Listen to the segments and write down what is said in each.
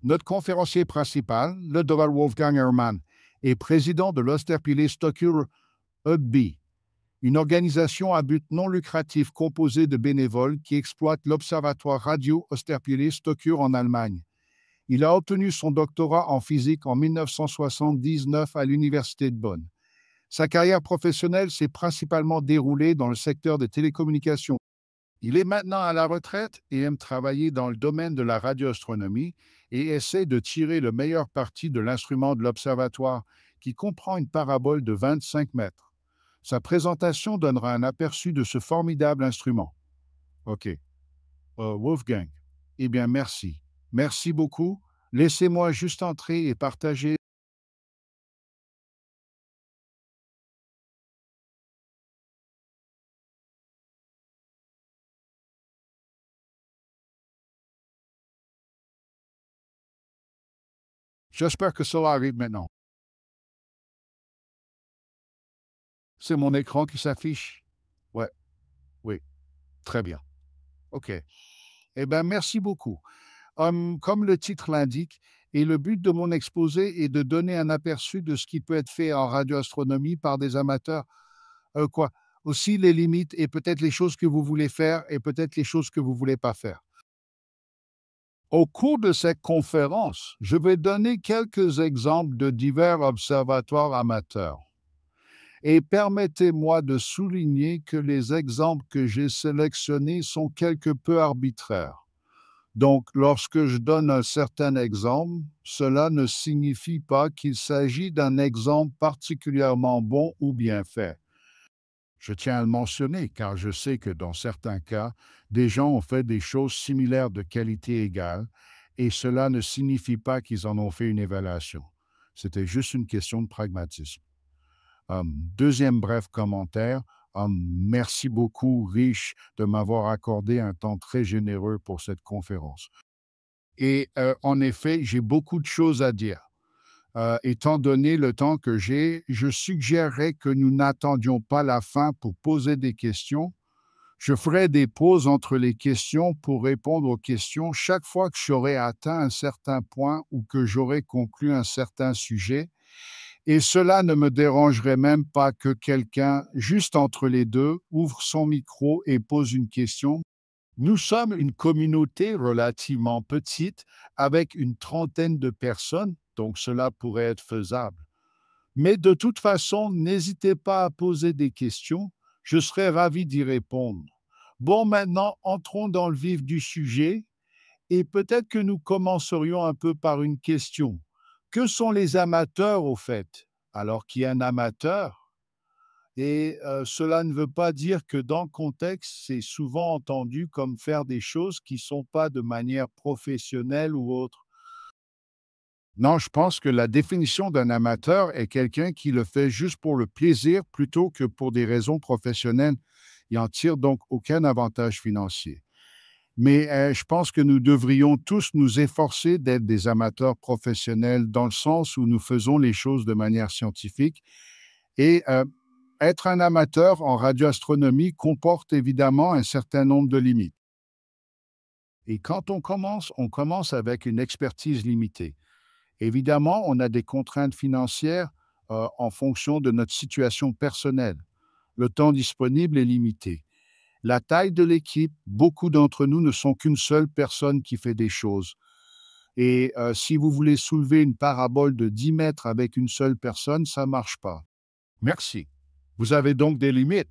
Notre conférencier principal, le Dr. Wolfgang Herrmann, est président de l'Osterpille-Stokkur Hobby, une organisation à but non lucratif composée de bénévoles qui exploite l'Observatoire Radio Osterpille-Stokkur en Allemagne. Il a obtenu son doctorat en physique en 1979 à l'Université de Bonn. Sa carrière professionnelle s'est principalement déroulée dans le secteur des télécommunications. Il est maintenant à la retraite et aime travailler dans le domaine de la radioastronomie et essaie de tirer le meilleur parti de l'instrument de l'observatoire qui comprend une parabole de 25 mètres. Sa présentation donnera un aperçu de ce formidable instrument. OK. Wolfgang, eh bien merci. Merci beaucoup. Laissez-moi juste entrer et partager. J'espère que cela arrive maintenant. C'est mon écran qui s'affiche. Ouais, oui, très bien. OK. Eh bien, merci beaucoup. Comme le titre l'indique, et le but de mon exposé est de donner un aperçu de ce qui peut être fait en radioastronomie par des amateurs. Quoi? Aussi les limites et peut-être les choses que vous voulez faire et peut-être les choses que vous ne voulez pas faire. Au cours de cette conférence, je vais donner quelques exemples de divers observatoires amateurs. Et permettez-moi de souligner que les exemples que j'ai sélectionnés sont quelque peu arbitraires. Donc, lorsque je donne un certain exemple, cela ne signifie pas qu'il s'agit d'un exemple particulièrement bon ou bien fait. Je tiens à le mentionner car je sais que dans certains cas, des gens ont fait des choses similaires de qualité égale et cela ne signifie pas qu'ils en ont fait une évaluation. C'était juste une question de pragmatisme. Deuxième bref commentaire. Merci beaucoup, Rich, de m'avoir accordé un temps très généreux pour cette conférence. Et en effet, j'ai beaucoup de choses à dire. Étant donné le temps que j'ai, je suggérerais que nous n'attendions pas la fin pour poser des questions. Je ferai des pauses entre les questions pour répondre aux questions chaque fois que j'aurai atteint un certain point ou que j'aurai conclu un certain sujet. Et cela ne me dérangerait même pas que quelqu'un, juste entre les deux, ouvre son micro et pose une question. Nous sommes une communauté relativement petite avec une trentaine de personnes, donc cela pourrait être faisable. Mais de toute façon, n'hésitez pas à poser des questions, je serai ravi d'y répondre. Bon, maintenant, entrons dans le vif du sujet et peut-être que nous commencerions un peu par une question. Que sont les amateurs au fait? Alors qu'il y a un amateur, et cela ne veut pas dire que dans le contexte, c'est souvent entendu comme faire des choses qui ne sont pas de manière professionnelle ou autre. Non, je pense que la définition d'un amateur est quelqu'un qui le fait juste pour le plaisir plutôt que pour des raisons professionnelles. Il en tire donc aucun avantage financier. Mais je pense que nous devrions tous nous efforcer d'être des amateurs professionnels dans le sens où nous faisons les choses de manière scientifique. Et être un amateur en radioastronomie comporte évidemment un certain nombre de limites. Et quand on commence avec une expertise limitée. Évidemment, on a des contraintes financières en fonction de notre situation personnelle. Le temps disponible est limité. La taille de l'équipe, beaucoup d'entre nous ne sont qu'une seule personne qui fait des choses. Et si vous voulez soulever une parabole de 10 mètres avec une seule personne, ça ne marche pas. Merci. Vous avez donc des limites.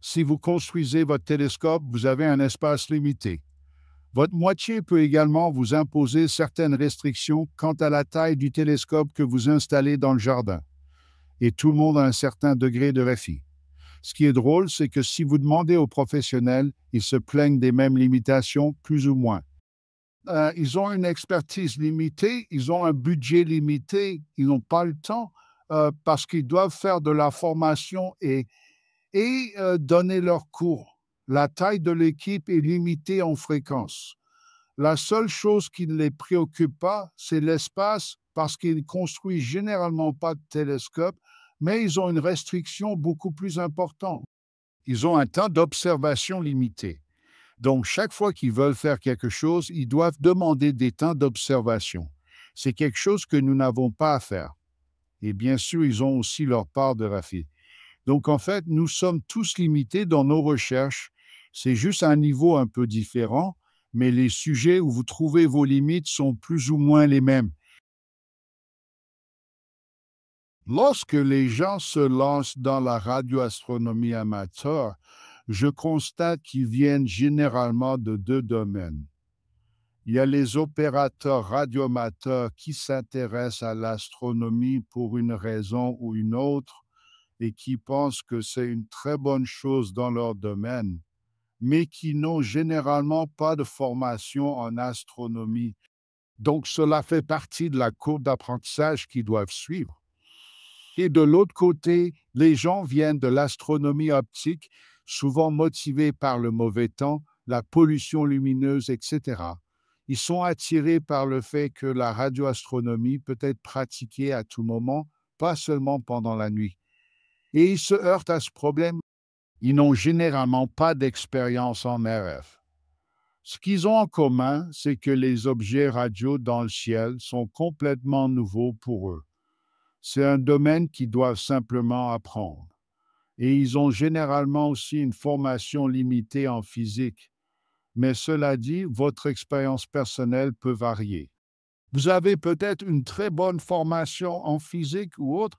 Si vous construisez votre télescope, vous avez un espace limité. Votre moitié peut également vous imposer certaines restrictions quant à la taille du télescope que vous installez dans le jardin. Et tout le monde a un certain degré de réfi. Ce qui est drôle, c'est que si vous demandez aux professionnels, ils se plaignent des mêmes limitations, plus ou moins. Ils ont une expertise limitée, ils ont un budget limité, ils n'ont pas le temps parce qu'ils doivent faire de la formation et donner leurs cours. La taille de l'équipe est limitée en fréquence. La seule chose qui ne les préoccupe pas, c'est l'espace parce qu'ils ne construisent généralement pas de télescope, mais ils ont une restriction beaucoup plus importante. Ils ont un temps d'observation limité. Donc, chaque fois qu'ils veulent faire quelque chose, ils doivent demander des temps d'observation. C'est quelque chose que nous n'avons pas à faire. Et bien sûr, ils ont aussi leur part de raffiné. Donc, en fait, nous sommes tous limités dans nos recherches. C'est juste un niveau un peu différent, mais les sujets où vous trouvez vos limites sont plus ou moins les mêmes. Lorsque les gens se lancent dans la radioastronomie amateur, je constate qu'ils viennent généralement de deux domaines. Il y a les opérateurs radioamateurs qui s'intéressent à l'astronomie pour une raison ou une autre et qui pensent que c'est une très bonne chose dans leur domaine, mais qui n'ont généralement pas de formation en astronomie. Donc, cela fait partie de la courbe d'apprentissage qu'ils doivent suivre. Et de l'autre côté, les gens viennent de l'astronomie optique, souvent motivés par le mauvais temps, la pollution lumineuse, etc. Ils sont attirés par le fait que la radioastronomie peut être pratiquée à tout moment, pas seulement pendant la nuit. Et ils se heurtent à ce problème. Ils n'ont généralement pas d'expérience en RF. Ce qu'ils ont en commun, c'est que les objets radio dans le ciel sont complètement nouveaux pour eux. C'est un domaine qu'ils doivent simplement apprendre. Et ils ont généralement aussi une formation limitée en physique. Mais cela dit, votre expérience personnelle peut varier. Vous avez peut-être une très bonne formation en physique ou autre,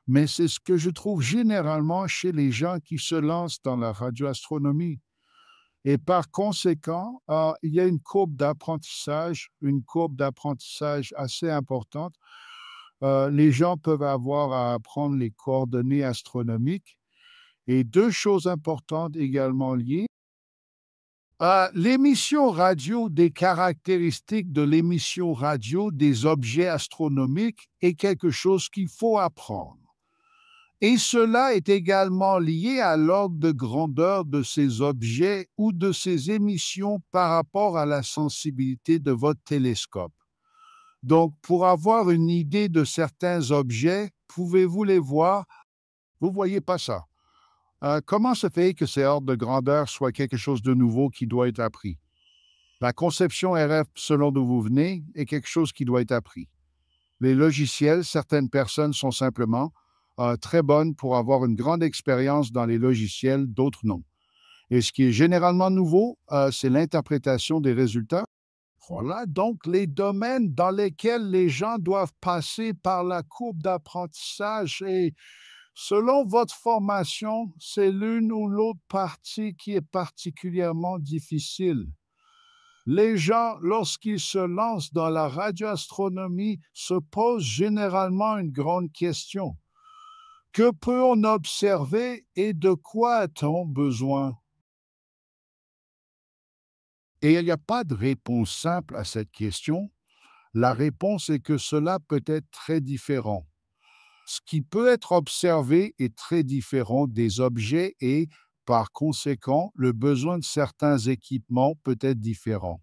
mais c'est ce que je trouve généralement chez les gens qui se lancent dans la radioastronomie. Et par conséquent, il y a une courbe d'apprentissage assez importante. Les gens peuvent avoir à apprendre les coordonnées astronomiques. Et deux choses importantes également liées. L'émission radio, des caractéristiques de l'émission radio des objets astronomiques est quelque chose qu'il faut apprendre. Et cela est également lié à l'ordre de grandeur de ces objets ou de ces émissions par rapport à la sensibilité de votre télescope. Donc, pour avoir une idée de certains objets, pouvez-vous les voir? Vous ne voyez pas ça. Comment se fait que ces ordres de grandeur soient quelque chose de nouveau qui doit être appris? La conception RF, selon d'où vous venez, est quelque chose qui doit être appris. Les logiciels, certaines personnes sont simplement très bonnes pour avoir une grande expérience dans les logiciels, d'autres non. Et ce qui est généralement nouveau, c'est l'interprétation des résultats. Voilà donc les domaines dans lesquels les gens doivent passer par la courbe d'apprentissage et selon votre formation, c'est l'une ou l'autre partie qui est particulièrement difficile. Les gens, lorsqu'ils se lancent dans la radioastronomie, se posent généralement une grande question. Que peut-on observer et de quoi a-t-on besoin? Et il n'y a pas de réponse simple à cette question. La réponse est que cela peut être très différent. Ce qui peut être observé est très différent des objets et, par conséquent, le besoin de certains équipements peut être différent.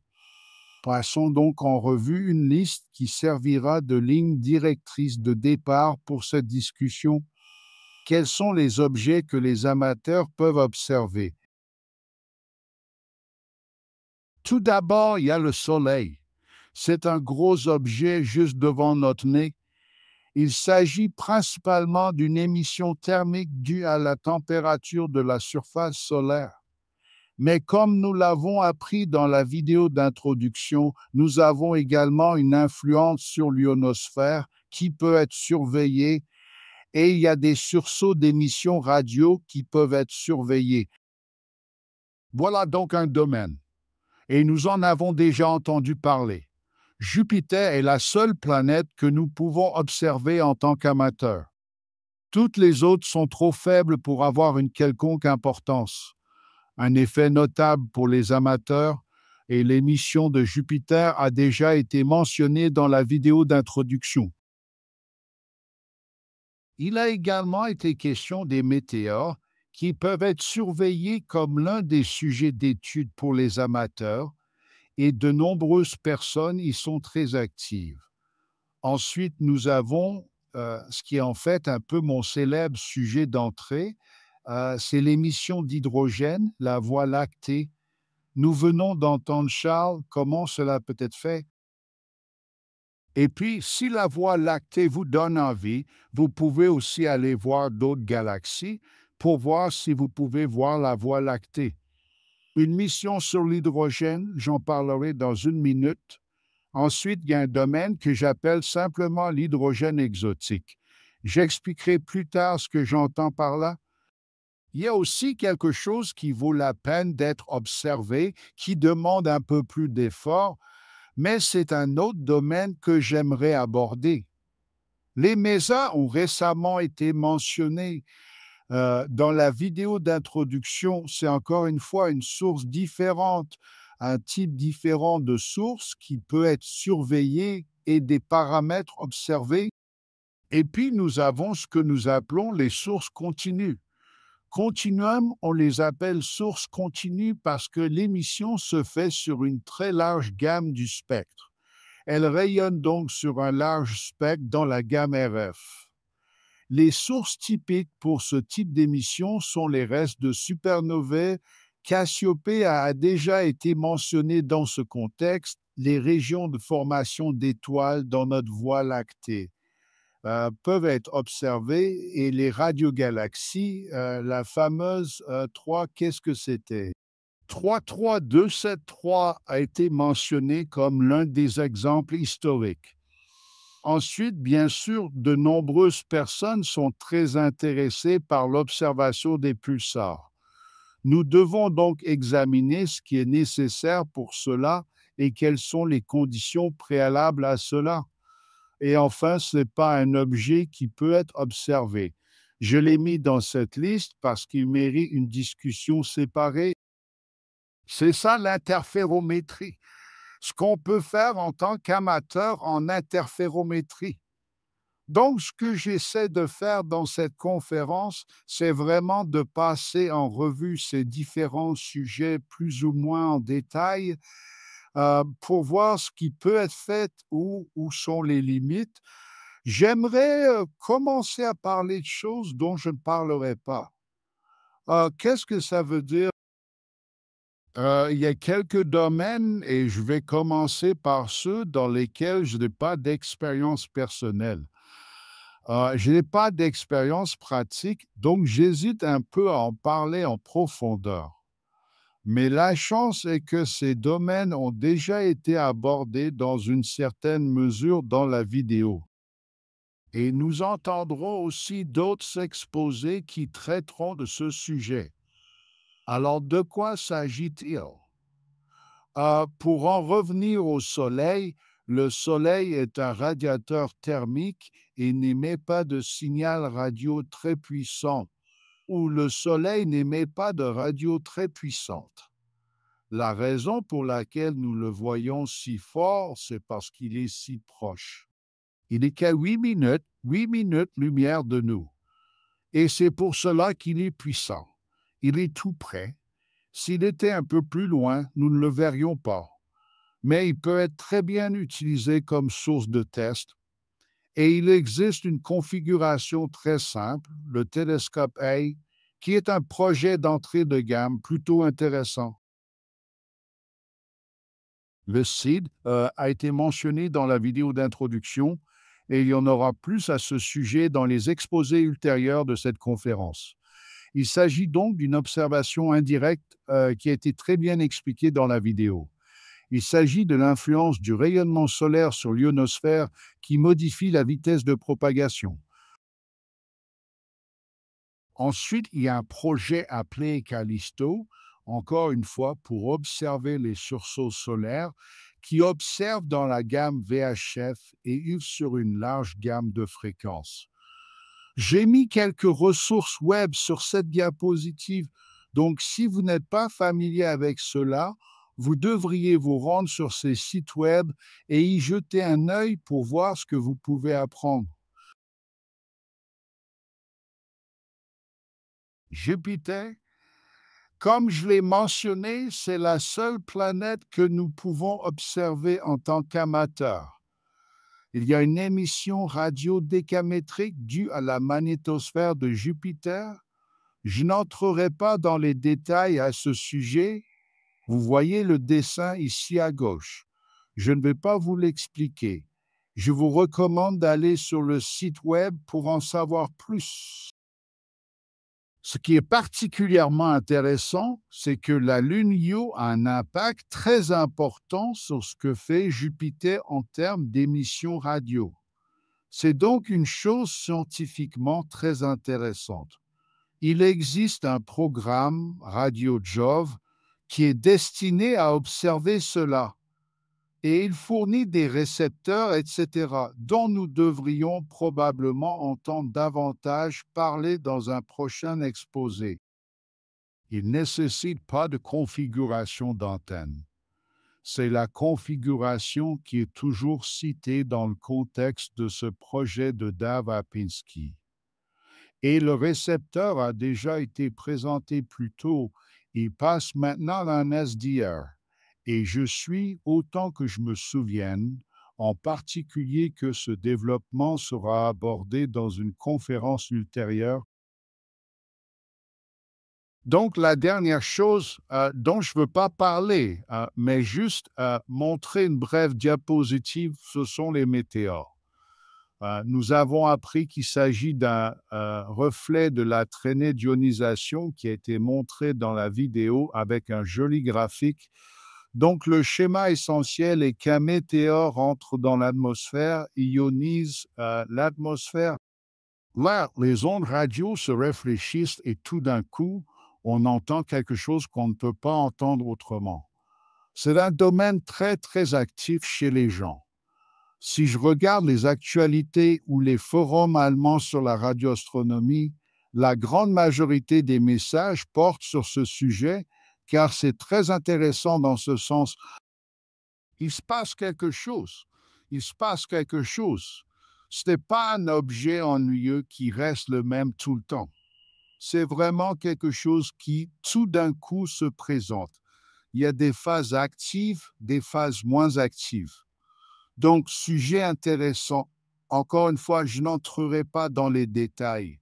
Passons donc en revue une liste qui servira de ligne directrice de départ pour cette discussion. Quels sont les objets que les amateurs peuvent observer? Tout d'abord, il y a le Soleil. C'est un gros objet juste devant notre nez. Il s'agit principalement d'une émission thermique due à la température de la surface solaire. Mais comme nous l'avons appris dans la vidéo d'introduction, nous avons également une influence sur l'ionosphère qui peut être surveillée et il y a des sursauts d'émissions radio qui peuvent être surveillés. Voilà donc un domaine. Et nous en avons déjà entendu parler. Jupiter est la seule planète que nous pouvons observer en tant qu'amateurs. Toutes les autres sont trop faibles pour avoir une quelconque importance. Un effet notable pour les amateurs et l'émission de Jupiter a déjà été mentionnée dans la vidéo d'introduction. Il a également été question des météores qui peuvent être surveillés comme l'un des sujets d'étude pour les amateurs et de nombreuses personnes y sont très actives. Ensuite, nous avons ce qui est en fait un peu mon célèbre sujet d'entrée, c'est l'émission d'hydrogène, la Voie lactée. Nous venons d'entendre Charles, comment cela peut être fait. Et puis, si la Voie lactée vous donne envie, vous pouvez aussi aller voir d'autres galaxies pour voir si vous pouvez voir la Voie lactée. Une mission sur l'hydrogène, j'en parlerai dans une minute. Ensuite, il y a un domaine que j'appelle simplement l'hydrogène exotique. J'expliquerai plus tard ce que j'entends par là. Il y a aussi quelque chose qui vaut la peine d'être observé, qui demande un peu plus d'effort, mais c'est un autre domaine que j'aimerais aborder. Les mésas ont récemment été mentionnés dans la vidéo d'introduction. C'est encore une fois une source différente, un type différent de source qui peut être surveillé et des paramètres observés. Et puis, nous avons ce que nous appelons les sources continues. Continuum, on les appelle sources continues parce que l'émission se fait sur une très large gamme du spectre. Elle rayonne donc sur un large spectre dans la gamme RF. Les sources typiques pour ce type d'émission sont les restes de supernovae. Cassiopée a déjà été mentionné dans ce contexte, les régions de formation d'étoiles dans notre Voie lactée peuvent être observées et les radiogalaxies, la fameuse 3, qu'est-ce que c'était? 33273 a été mentionné comme l'un des exemples historiques. Ensuite, bien sûr, de nombreuses personnes sont très intéressées par l'observation des pulsars. Nous devons donc examiner ce qui est nécessaire pour cela et quelles sont les conditions préalables à cela. Et enfin, ce n'est pas un objet qui peut être observé. Je l'ai mis dans cette liste parce qu'il mérite une discussion séparée. C'est ça l'interférométrie. Ce qu'on peut faire en tant qu'amateur en interférométrie. Donc, ce que j'essaie de faire dans cette conférence, c'est vraiment de passer en revue ces différents sujets plus ou moins en détail pour voir ce qui peut être fait, où sont les limites. J'aimerais commencer à parler de choses dont je ne parlerai pas. Qu'est-ce que ça veut dire? Il y a quelques domaines et je vais commencer par ceux dans lesquels je n'ai pas d'expérience personnelle. Je n'ai pas d'expérience pratique, donc j'hésite un peu à en parler en profondeur. Mais la chance est que ces domaines ont déjà été abordés dans une certaine mesure dans la vidéo. Et nous entendrons aussi d'autres exposés qui traiteront de ce sujet. Alors, de quoi s'agit-il? Pour en revenir au Soleil, le Soleil est un radiateur thermique et n'émet pas de signal radio très puissant, ou le Soleil n'émet pas de radio très puissante. La raison pour laquelle nous le voyons si fort, c'est parce qu'il est si proche. Il n'est qu'à 8 minutes lumière de nous. Et c'est pour cela qu'il est puissant. Il est tout près. S'il était un peu plus loin, nous ne le verrions pas. Mais il peut être très bien utilisé comme source de test. Et il existe une configuration très simple, le télescope A, qui est un projet d'entrée de gamme plutôt intéressant. Le CID a été mentionné dans la vidéo d'introduction et il y en aura plus à ce sujet dans les exposés ultérieurs de cette conférence. Il s'agit donc d'une observation indirecte qui a été très bien expliquée dans la vidéo. Il s'agit de l'influence du rayonnement solaire sur l'ionosphère qui modifie la vitesse de propagation. Ensuite, il y a un projet appelé Callisto, encore une fois pour observer les sursauts solaires qui observent dans la gamme VHF et œuvrent sur une large gamme de fréquences. J'ai mis quelques ressources web sur cette diapositive, donc si vous n'êtes pas familier avec cela, vous devriez vous rendre sur ces sites web et y jeter un œil pour voir ce que vous pouvez apprendre. Jupiter, comme je l'ai mentionné, c'est la seule planète que nous pouvons observer en tant qu'amateurs. Il y a une émission radio décamétrique due à la magnétosphère de Jupiter. Je n'entrerai pas dans les détails à ce sujet. Vous voyez le dessin ici à gauche. Je ne vais pas vous l'expliquer. Je vous recommande d'aller sur le site web pour en savoir plus. Ce qui est particulièrement intéressant, c'est que la Lune Io a un impact très important sur ce que fait Jupiter en termes d'émissions radio. C'est donc une chose scientifiquement très intéressante. Il existe un programme Radio Jove qui est destiné à observer cela et il fournit des récepteurs, etc., dont nous devrions probablement entendre davantage parler dans un prochain exposé. Il ne nécessite pas de configuration d'antenne. C'est la configuration qui est toujours citée dans le contexte de ce projet de Dave Apinski. Et le récepteur a déjà été présenté plus tôt. Il passe maintenant en SDR. Et je suis, autant que je me souvienne, en particulier que ce développement sera abordé dans une conférence ultérieure. Donc, la dernière chose dont je ne veux pas parler, mais juste montrer une brève diapositive, ce sont les météores. Nous avons appris qu'il s'agit d'un reflet de la traînée d'ionisation qui a été montré dans la vidéo avec un joli graphique. Donc, le schéma essentiel est qu'un météore entre dans l'atmosphère, ionise l'atmosphère. Là, les ondes radio se réfléchissent et tout d'un coup, on entend quelque chose qu'on ne peut pas entendre autrement. C'est un domaine très, très actif chez les gens. Si je regarde les actualités ou les forums allemands sur la radioastronomie, la grande majorité des messages portent sur ce sujet car c'est très intéressant dans ce sens. Il se passe quelque chose. Il se passe quelque chose. Ce n'est pas un objet ennuyeux qui reste le même tout le temps. C'est vraiment quelque chose qui, tout d'un coup, se présente. Il y a des phases actives, des phases moins actives. Donc, sujet intéressant. Encore une fois, je n'entrerai pas dans les détails.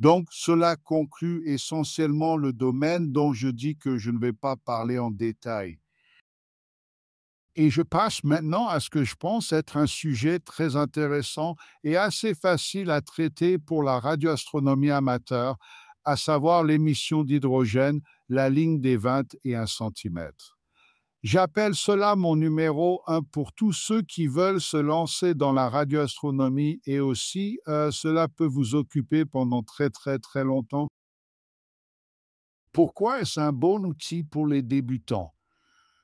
Donc, cela conclut essentiellement le domaine dont je dis que je ne vais pas parler en détail. Et je passe maintenant à ce que je pense être un sujet très intéressant et assez facile à traiter pour la radioastronomie amateur, à savoir l'émission d'hydrogène, la ligne des 20 et 1 cm. J'appelle cela mon numéro 1 pour tous ceux qui veulent se lancer dans la radioastronomie et aussi cela peut vous occuper pendant très très très longtemps. Pourquoi est-ce un bon outil pour les débutants?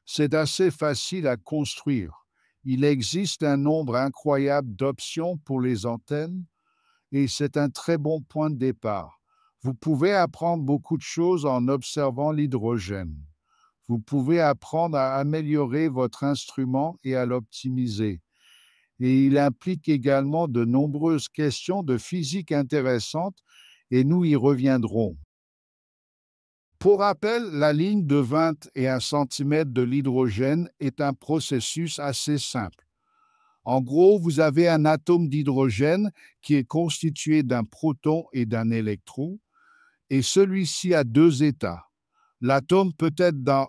C'est assez facile à construire. Il existe un nombre incroyable d'options pour les antennes et c'est un très bon point de départ. Vous pouvez apprendre beaucoup de choses en observant l'hydrogène. Vous pouvez apprendre à améliorer votre instrument et à l'optimiser. Et il implique également de nombreuses questions de physique intéressantes et nous y reviendrons. Pour rappel, la ligne de 20 et 1 cm de l'hydrogène est un processus assez simple. En gros, vous avez un atome d'hydrogène qui est constitué d'un proton et d'un électron, et celui-ci a deux états. L'atome peut être dans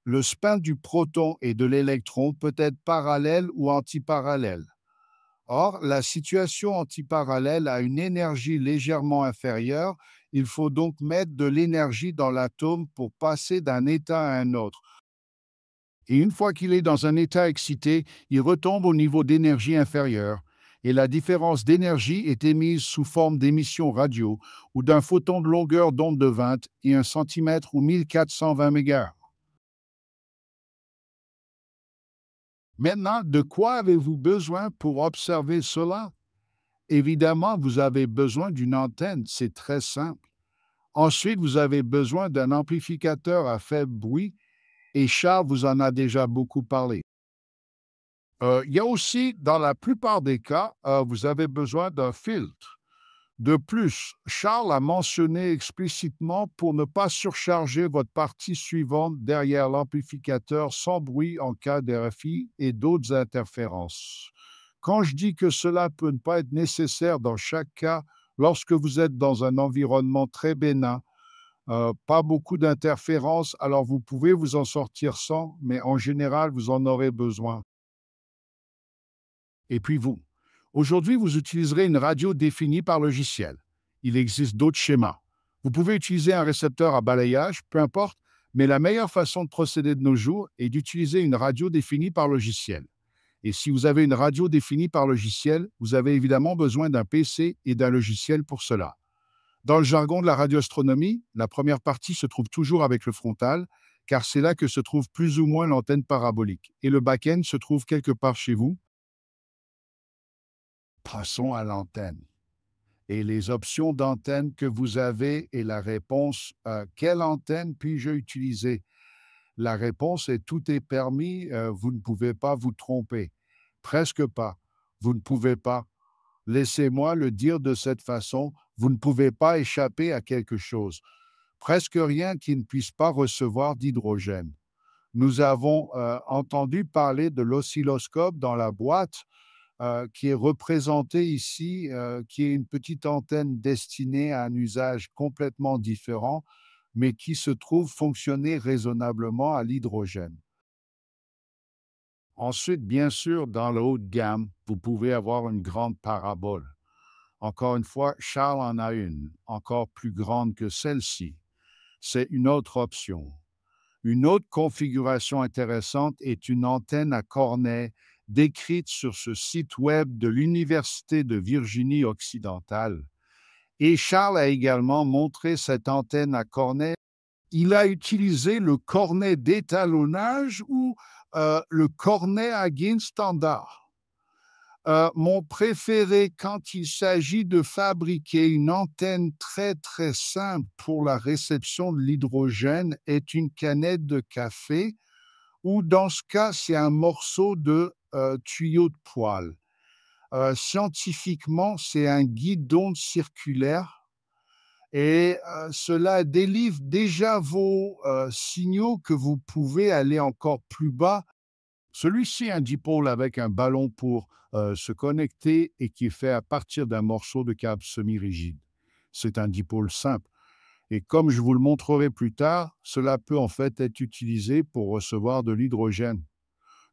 le spin du proton et de l'électron peut être parallèle ou antiparallèle. Or, la situation antiparallèle a une énergie légèrement inférieure. Il faut donc mettre de l'énergie dans l'atome pour passer d'un état à un autre. Et une fois qu'il est dans un état excité, il retombe au niveau d'énergie inférieure. Et la différence d'énergie est émise sous forme d'émission radio ou d'un photon de longueur d'onde de 20 et 1 cm ou 1420 MHz. Maintenant, de quoi avez-vous besoin pour observer cela? Évidemment, vous avez besoin d'une antenne, c'est très simple. Ensuite, vous avez besoin d'un amplificateur à faible bruit et Charles vous en a déjà beaucoup parlé. Il y a aussi, dans la plupart des cas, vous avez besoin d'un filtre. De plus, Charles a mentionné explicitement pour ne pas surcharger votre partie suivante derrière l'amplificateur sans bruit en cas d'RFI et d'autres interférences. Quand je dis que cela peut ne pas être nécessaire dans chaque cas, lorsque vous êtes dans un environnement très bénin, pas beaucoup d'interférences, alors vous pouvez vous en sortir sans, mais en général, vous en aurez besoin. Et puis vous. Aujourd'hui, vous utiliserez une radio définie par logiciel. Il existe d'autres schémas. Vous pouvez utiliser un récepteur à balayage, peu importe, mais la meilleure façon de procéder de nos jours est d'utiliser une radio définie par logiciel. Et si vous avez une radio définie par logiciel, vous avez évidemment besoin d'un PC et d'un logiciel pour cela. Dans le jargon de la radioastronomie, la première partie se trouve toujours avec le frontal, car c'est là que se trouve plus ou moins l'antenne parabolique. Et le back-end se trouve quelque part chez vous. Passons à l'antenne. Et les options d'antenne que vous avez et la réponse, quelle antenne puis-je utiliser? La réponse est tout est permis, vous ne pouvez pas vous tromper. Presque pas. Vous ne pouvez pas. Laissez-moi le dire de cette façon, vous ne pouvez pas échapper à quelque chose. Presque rien qui ne puisse pas recevoir d'hydrogène. Nous avons entendu parler de l'oscilloscope dans la boîte qui est représenté ici, qui est une petite antenne destinée à un usage complètement différent, mais qui se trouve fonctionner raisonnablement à l'hydrogène. Ensuite, bien sûr, dans le haut de gamme, vous pouvez avoir une grande parabole. Encore une fois, Charles en a une, encore plus grande que celle-ci. C'est une autre option. Une autre configuration intéressante est une antenne à cornet décrite sur ce site web de l'Université de Virginie occidentale. Et Charles a également montré cette antenne à cornet. Il a utilisé le cornet d'étalonnage ou le cornet à gain standard. Mon préféré quand il s'agit de fabriquer une antenne très très simple pour la réception de l'hydrogène est une canette de café ou dans ce cas, c'est un morceau de tuyau de poêle. Scientifiquement, c'est un guidon circulaire et cela délivre déjà vos signaux que vous pouvez aller encore plus bas. Celui-ci a un dipôle avec un ballon pour se connecter et qui est fait à partir d'un morceau de câble semi-rigide. C'est un dipôle simple. Et comme je vous le montrerai plus tard, cela peut en fait être utilisé pour recevoir de l'hydrogène.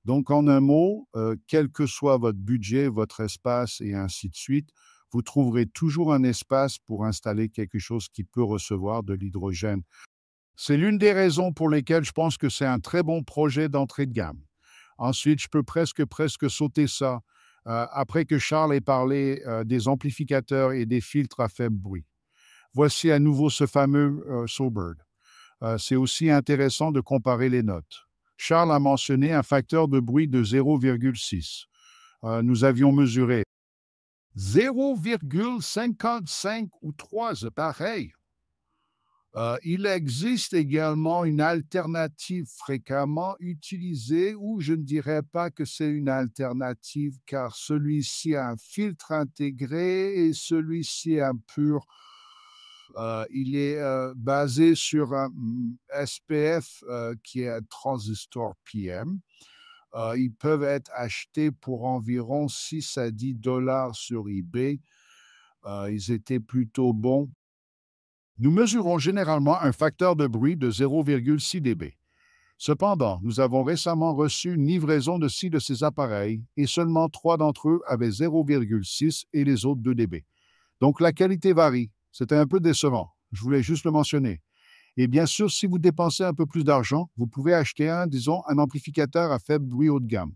Donc en un mot, quel que soit votre budget, votre espace et ainsi de suite, vous trouverez toujours un espace pour installer quelque chose qui peut recevoir de l'hydrogène. C'est l'une des raisons pour lesquelles je pense que c'est un très bon projet d'entrée de gamme. Ensuite, je peux presque sauter ça, après que Charles ait parlé des amplificateurs et des filtres à faible bruit. Voici à nouveau ce fameux Soulbird. C'est aussi intéressant de comparer les notes. Charles a mentionné un facteur de bruit de 0,6. Nous avions mesuré 0,55 ou 3, c'est pareil. Il existe également une alternative fréquemment utilisée, ou je ne dirais pas que c'est une alternative, car celui-ci a un filtre intégré et celui-ci un pur. Il est basé sur un SPF qui est un transistor PM. Ils peuvent être achetés pour environ 6 à 10 dollars sur eBay. Ils étaient plutôt bons. Nous mesurons généralement un facteur de bruit de 0,6 dB. Cependant, nous avons récemment reçu une livraison de 6 de ces appareils et seulement 3 d'entre eux avaient 0,6 et les autres 2 dB. Donc la qualité varie. C'était un peu décevant. Je voulais juste le mentionner. Et bien sûr, si vous dépensez un peu plus d'argent, vous pouvez acheter un amplificateur à faible bruit haut de gamme.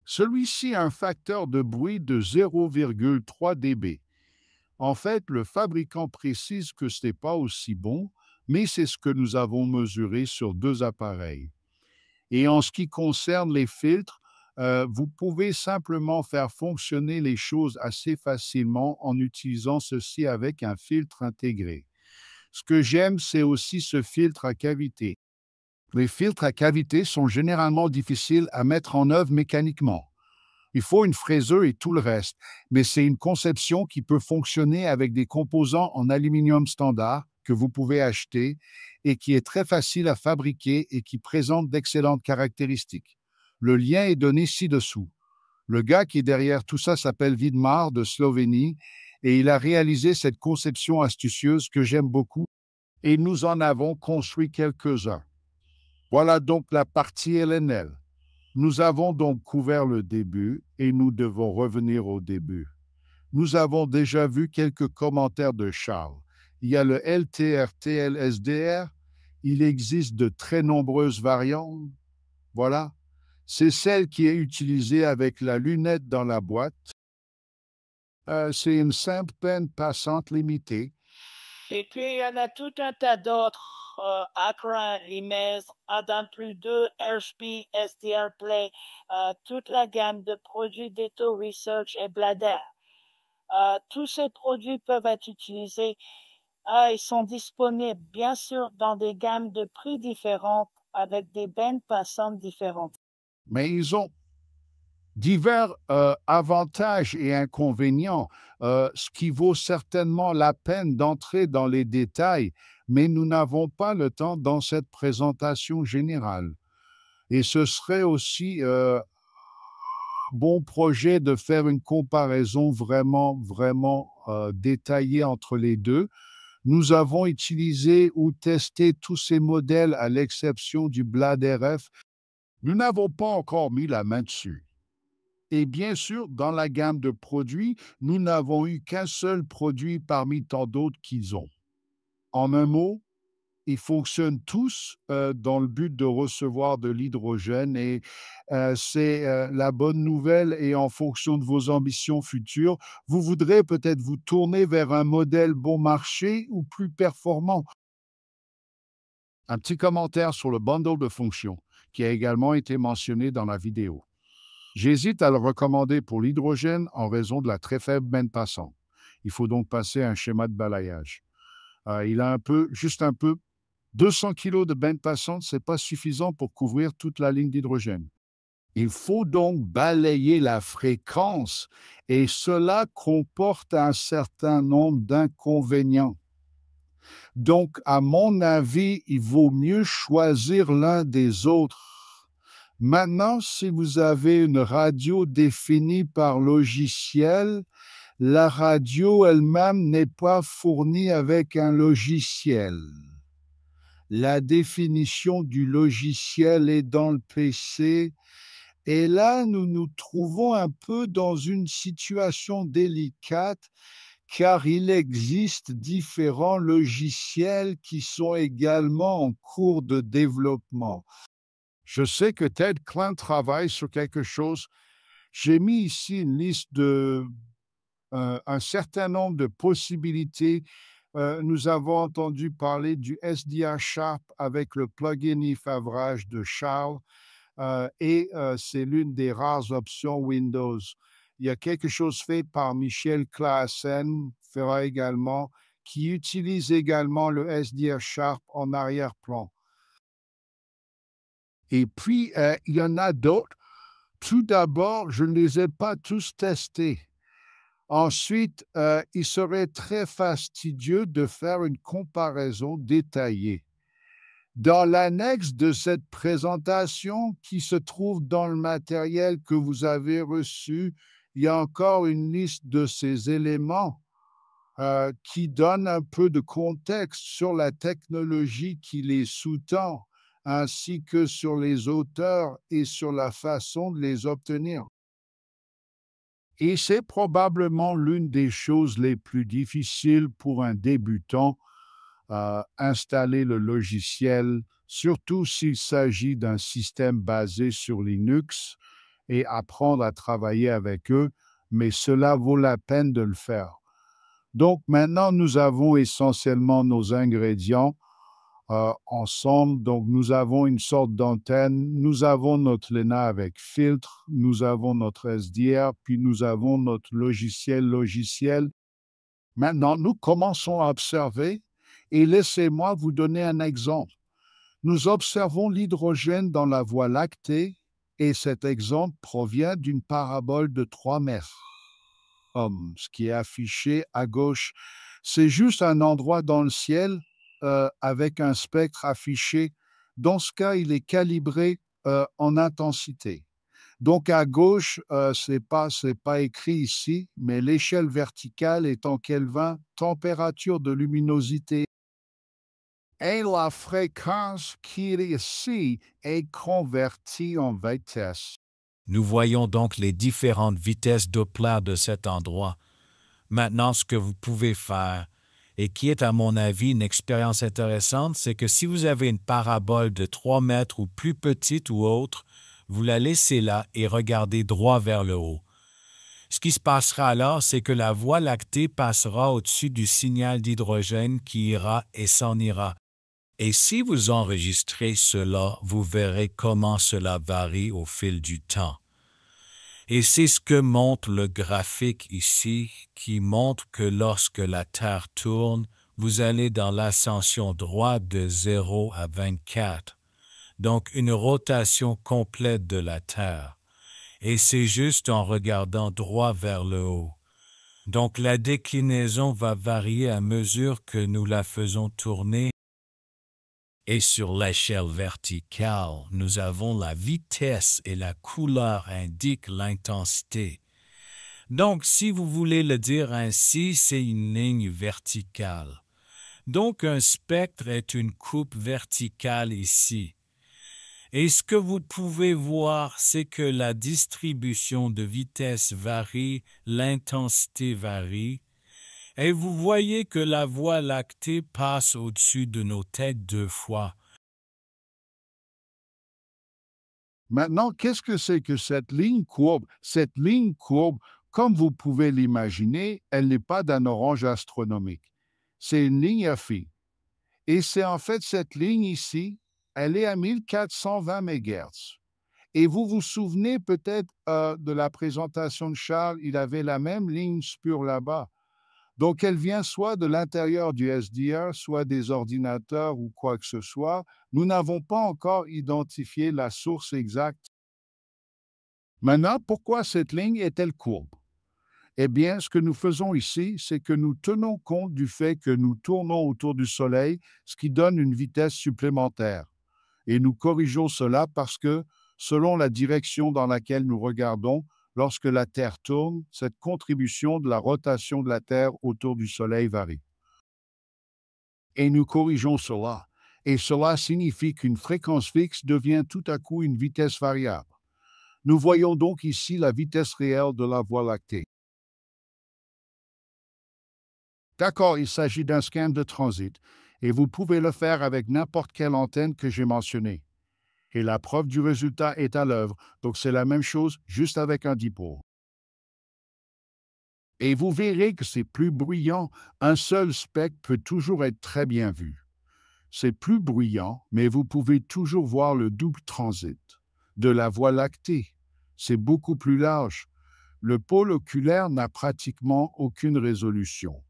Celui-ci a un facteur de bruit de 0,3 dB. En fait, le fabricant précise que ce n'est pas aussi bon, mais c'est ce que nous avons mesuré sur 2 appareils. Et en ce qui concerne les filtres, vous pouvez simplement faire fonctionner les choses assez facilement en utilisant ceci avec un filtre intégré. Ce que j'aime, c'est aussi ce filtre à cavité. Les filtres à cavité sont généralement difficiles à mettre en œuvre mécaniquement. Il faut une fraiseuse et tout le reste, mais c'est une conception qui peut fonctionner avec des composants en aluminium standard que vous pouvez acheter et qui est très facile à fabriquer et qui présente d'excellentes caractéristiques. Le lien est donné ci-dessous. Le gars qui est derrière tout ça s'appelle Vidmar de Slovénie et il a réalisé cette conception astucieuse que j'aime beaucoup et nous en avons construit quelques-uns. Voilà donc la partie LNL. Nous avons donc couvert le début et nous devons revenir au début. Nous avons déjà vu quelques commentaires de Charles. Il y a le LTRT-LSDR. Il existe de très nombreuses variantes. Voilà. C'est celle qui est utilisée avec la lunette dans la boîte. C'est une simple bande passante limitée. Et puis, il y en a tout un tas d'autres. Acra, Limes, Adam Plus 2, HP, SDR Play, toute la gamme de produits d'Eto Research et Blader. Tous ces produits peuvent être utilisés. Ils sont disponibles, bien sûr, dans des gammes de prix différentes avec des bandes passantes différentes. Mais ils ont divers avantages et inconvénients, ce qui vaut certainement la peine d'entrer dans les détails, mais nous n'avons pas le temps dans cette présentation générale. Et ce serait aussi bon projet de faire une comparaison vraiment détaillée entre les deux. Nous avons utilisé ou testé tous ces modèles à l'exception du Blad RF. Nous n'avons pas encore mis la main dessus. Et bien sûr, dans la gamme de produits, nous n'avons eu qu'un seul produit parmi tant d'autres qu'ils ont. En un mot, ils fonctionnent tous dans le but de recevoir de l'hydrogène et c'est la bonne nouvelle et en fonction de vos ambitions futures, vous voudrez peut-être vous tourner vers un modèle bon marché ou plus performant. Un petit commentaire sur le bundle de fonctions qui a également été mentionné dans la vidéo. J'hésite à le recommander pour l'hydrogène en raison de la très faible bande passante. Il faut donc passer à un schéma de balayage. Il a juste un peu, 200 kg de bande passante, ce n'est pas suffisant pour couvrir toute la ligne d'hydrogène. Il faut donc balayer la fréquence et cela comporte un certain nombre d'inconvénients. Donc, à mon avis, il vaut mieux choisir l'un des autres. Maintenant, si vous avez une radio définie par logiciel, la radio elle-même n'est pas fournie avec un logiciel. La définition du logiciel est dans le PC et là, nous nous trouvons un peu dans une situation délicate car il existe différents logiciels qui sont également en cours de développement. Je sais que Ted Klein travaille sur quelque chose. J'ai mis ici une liste de un certain nombre de possibilités. Nous avons entendu parler du SDR Sharp avec le plugin e-favrage de Charles et c'est l'une des rares options Windows. Il y a quelque chose fait par Michel Claassen, fera également, qui utilise également le SDR Sharp en arrière-plan. Et puis, il y en a d'autres. Tout d'abord, je ne les ai pas tous testés. Ensuite, il serait très fastidieux de faire une comparaison détaillée. Dans l'annexe de cette présentation qui se trouve dans le matériel que vous avez reçu, il y a encore une liste de ces éléments qui donne un peu de contexte sur la technologie qui les sous-tend, ainsi que sur les auteurs et sur la façon de les obtenir. Et c'est probablement l'une des choses les plus difficiles pour un débutant, installer le logiciel, surtout s'il s'agit d'un système basé sur Linux et apprendre à travailler avec eux, mais cela vaut la peine de le faire. Donc maintenant, nous avons essentiellement nos ingrédients ensemble. Donc nous avons une sorte d'antenne, nous avons notre Lena avec filtre, nous avons notre SDR, puis nous avons notre logiciel. Maintenant, nous commençons à observer et laissez-moi vous donner un exemple. Nous observons l'hydrogène dans la Voie lactée et cet exemple provient d'une parabole de 3 mètres. Ce qui est affiché à gauche, c'est juste un endroit dans le ciel avec un spectre affiché. Dans ce cas, il est calibré en intensité. Donc à gauche, c'est pas écrit ici, mais l'échelle verticale est en Kelvin, température de luminosité. Et la fréquence qui est ici est convertie en vitesse. Nous voyons donc les différentes vitesses Doppler de cet endroit. Maintenant, ce que vous pouvez faire, et qui est à mon avis une expérience intéressante, c'est que si vous avez une parabole de 3 mètres ou plus petite ou autre, vous la laissez là et regardez droit vers le haut. Ce qui se passera alors, c'est que la Voie lactée passera au-dessus du signal d'hydrogène qui ira et s'en ira. Et si vous enregistrez cela, vous verrez comment cela varie au fil du temps. Et c'est ce que montre le graphique ici, qui montre que lorsque la Terre tourne, vous allez dans l'ascension droite de 0 à 24, donc une rotation complète de la Terre. Et c'est juste en regardant droit vers le haut. Donc la déclinaison va varier à mesure que nous la faisons tourner. Et sur l'échelle verticale, nous avons la vitesse et la couleur indiquent l'intensité. Donc, si vous voulez le dire ainsi, c'est une ligne verticale. Donc, un spectre est une coupe verticale ici. Et ce que vous pouvez voir, c'est que la distribution de vitesse varie, l'intensité varie, et vous voyez que la Voie lactée passe au-dessus de nos têtes 2 fois. Maintenant, qu'est-ce que c'est que cette ligne courbe? Cette ligne courbe, comme vous pouvez l'imaginer, elle n'est pas d'un orange astronomique. C'est une ligne à fil. Et c'est en fait cette ligne ici, elle est à 1420 MHz. Et vous vous souvenez peut-être de la présentation de Charles, il avait la même ligne spur là-bas. Donc, elle vient soit de l'intérieur du SDR, soit des ordinateurs ou quoi que ce soit. Nous n'avons pas encore identifié la source exacte. Maintenant, pourquoi cette ligne est-elle courbe? Eh bien, ce que nous faisons ici, c'est que nous tenons compte du fait que nous tournons autour du Soleil, ce qui donne une vitesse supplémentaire. Et nous corrigeons cela parce que, selon la direction dans laquelle nous regardons, lorsque la Terre tourne, cette contribution de la rotation de la Terre autour du Soleil varie. Et nous corrigeons cela. Et cela signifie qu'une fréquence fixe devient tout à coup une vitesse variable. Nous voyons donc ici la vitesse réelle de la Voie lactée. D'accord, il s'agit d'un scan de transit, et vous pouvez le faire avec n'importe quelle antenne que j'ai mentionnée. Et la preuve du résultat est à l'œuvre, donc c'est la même chose, juste avec un dipôle. Et vous verrez que c'est plus bruyant, un seul spectre peut toujours être très bien vu. C'est plus bruyant, mais vous pouvez toujours voir le double transit de la Voie lactée. C'est beaucoup plus large. Le pôle oculaire n'a pratiquement aucune résolution.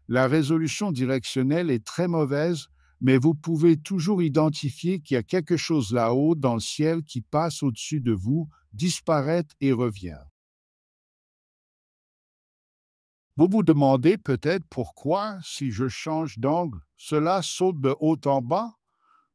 La résolution directionnelle est très mauvaise, mais vous pouvez toujours identifier qu'il y a quelque chose là-haut dans le ciel qui passe au-dessus de vous, disparaît et revient. Vous vous demandez peut-être pourquoi, si je change d'angle, cela saute de haut en bas?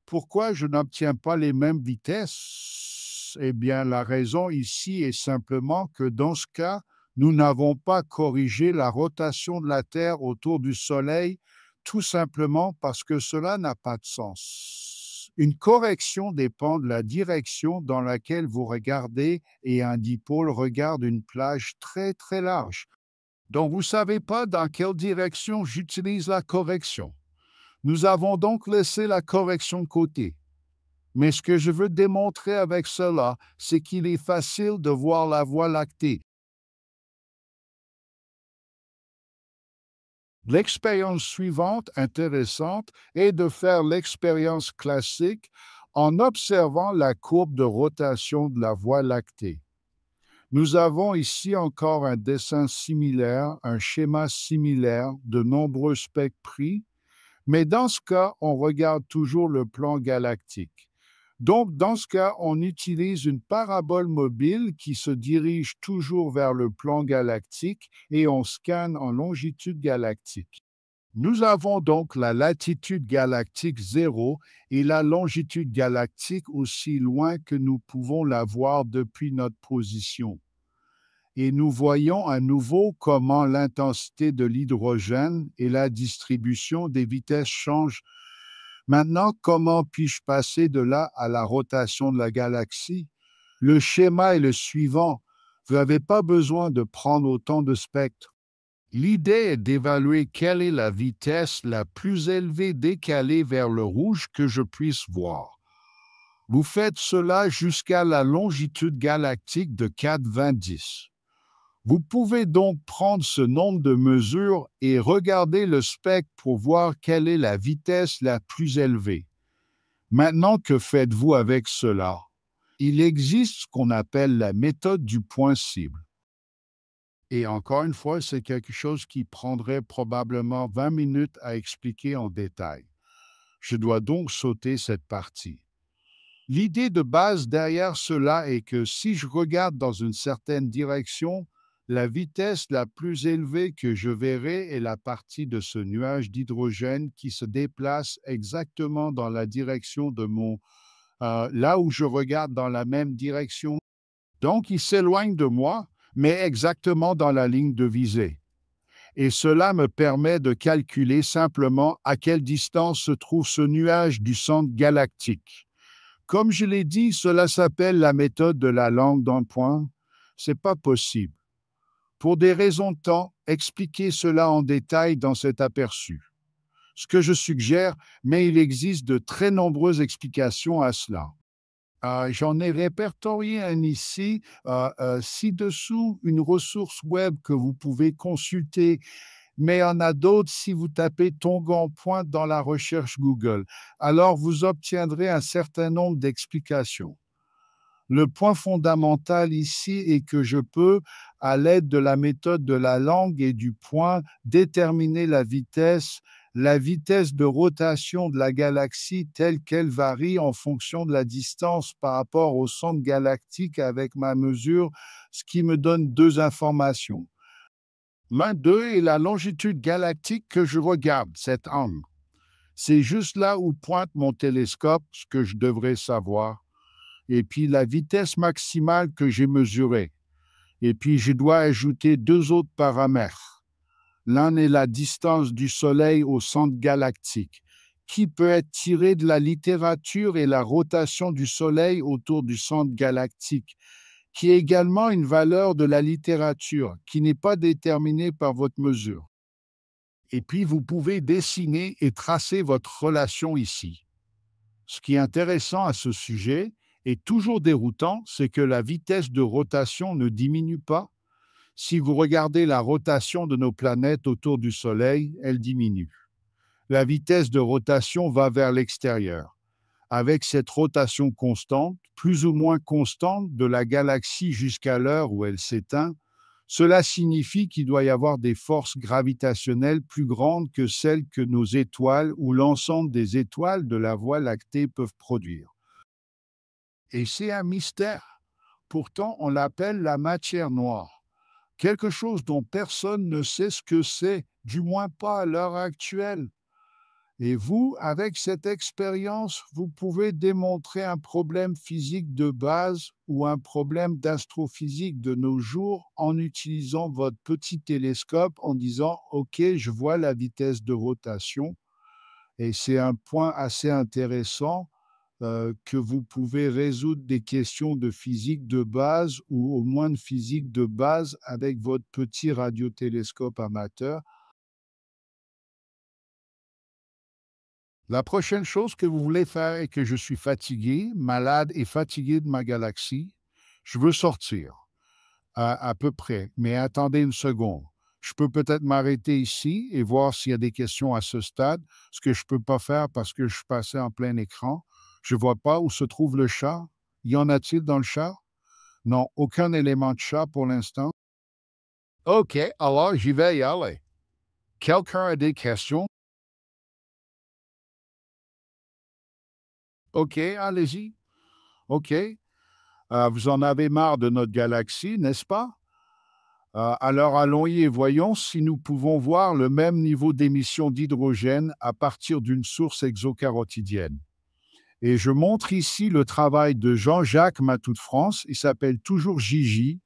Pourquoi je n'obtiens pas les mêmes vitesses? Eh bien, la raison ici est simplement que dans ce cas, nous n'avons pas corrigé la rotation de la Terre autour du Soleil, tout simplement parce que cela n'a pas de sens. Une correction dépend de la direction dans laquelle vous regardez et un dipôle regarde une plage très très large. Donc, vous ne savez pas dans quelle direction j'utilise la correction. Nous avons donc laissé la correction de côté. Mais ce que je veux démontrer avec cela, c'est qu'il est facile de voir la Voie lactée. L'expérience suivante, intéressante, est de faire l'expérience classique en observant la courbe de rotation de la Voie lactée. Nous avons ici encore un dessin similaire, un schéma similaire de nombreux spectres pris, mais dans ce cas, on regarde toujours le plan galactique. Donc, dans ce cas, on utilise une parabole mobile qui se dirige toujours vers le plan galactique et on scanne en longitude galactique. Nous avons donc la latitude galactique 0 et la longitude galactique aussi loin que nous pouvons la voir depuis notre position. Et nous voyons à nouveau comment l'intensité de l'hydrogène et la distribution des vitesses changent Maintenant, comment puis-je passer de là à la rotation de la galaxie? Le schéma est le suivant. Vous n'avez pas besoin de prendre autant de spectres. L'idée est d'évaluer quelle est la vitesse la plus élevée décalée vers le rouge que je puisse voir. Vous faites cela jusqu'à la longitude galactique de 4,20. Vous pouvez donc prendre ce nombre de mesures et regarder le spectre pour voir quelle est la vitesse la plus élevée. Maintenant, que faites-vous avec cela? Il existe ce qu'on appelle la méthode du point cible. Et encore une fois, c'est quelque chose qui prendrait probablement 20 minutes à expliquer en détail. Je dois donc sauter cette partie. L'idée de base derrière cela est que si je regarde dans une certaine direction, la vitesse la plus élevée que je verrai est la partie de ce nuage d'hydrogène qui se déplace exactement dans la direction de là où je regarde dans la même direction. Donc, il s'éloigne de moi, mais exactement dans la ligne de visée. Et cela me permet de calculer simplement à quelle distance se trouve ce nuage du centre galactique. Comme je l'ai dit, cela s'appelle la méthode de la langue dans le poing. C'est pas possible. Pour des raisons de temps, expliquer cela en détail dans cet aperçu. Ce que je suggère, mais il existe de très nombreuses explications à cela. J'en ai répertorié un ici, ci-dessous, une ressource web que vous pouvez consulter, mais il y en a d'autres si vous tapez Tongan Point dans la recherche Google. Alors, vous obtiendrez un certain nombre d'explications. Le point fondamental ici est que je peux, à l'aide de la méthode de la langue et du point, déterminer la vitesse de rotation de la galaxie telle qu'elle varie en fonction de la distance par rapport au centre galactique avec ma mesure, ce qui me donne deux informations. L'un d'eux est la longitude galactique que je regarde, cet angle. C'est juste là où pointe mon télescope, ce que je devrais savoir. Et puis la vitesse maximale que j'ai mesurée. Et puis je dois ajouter deux autres paramètres. L'un est la distance du Soleil au centre galactique, qui peut être tirée de la littérature et la rotation du Soleil autour du centre galactique, qui est également une valeur de la littérature, qui n'est pas déterminée par votre mesure. Et puis vous pouvez dessiner et tracer votre relation ici. Ce qui est intéressant à ce sujet, et toujours déroutant, c'est que la vitesse de rotation ne diminue pas. Si vous regardez la rotation de nos planètes autour du Soleil, elle diminue. La vitesse de rotation va vers l'extérieur. Avec cette rotation constante, plus ou moins constante, de la galaxie jusqu'à l'heure où elle s'éteint, cela signifie qu'il doit y avoir des forces gravitationnelles plus grandes que celles que nos étoiles ou l'ensemble des étoiles de la Voie lactée peuvent produire. Et c'est un mystère. Pourtant, on l'appelle la matière noire. Quelque chose dont personne ne sait ce que c'est, du moins pas à l'heure actuelle. Et vous, avec cette expérience, vous pouvez démontrer un problème physique de base ou un problème d'astrophysique de nos jours en utilisant votre petit télescope en disant « Ok, je vois la vitesse de rotation ». Et c'est un point assez intéressant que vous pouvez résoudre des questions de physique de base ou au moins de physique de base avec votre petit radiotélescope amateur. La prochaine chose que vous voulez faire est que je suis fatigué, malade et fatigué de ma galaxie. Je veux sortir, à peu près, mais attendez une seconde. Je peux peut-être m'arrêter ici et voir s'il y a des questions à ce stade, ce que je ne peux pas faire parce que je suis passé en plein écran. Je ne vois pas où se trouve le chat. Y en a-t-il dans le chat? Non, aucun élément de chat pour l'instant. OK, alors j'y vais y aller. Quelqu'un a des questions? OK, allez-y. OK. Vous en avez marre de notre galaxie, n'est-ce pas? Alors allons-y et voyons si nous pouvons voir le même niveau d'émission d'hydrogène à partir d'une source exocarotidienne. Et je montre ici le travail de Jean-Jacques Matou de France. Il s'appelle toujours Gigi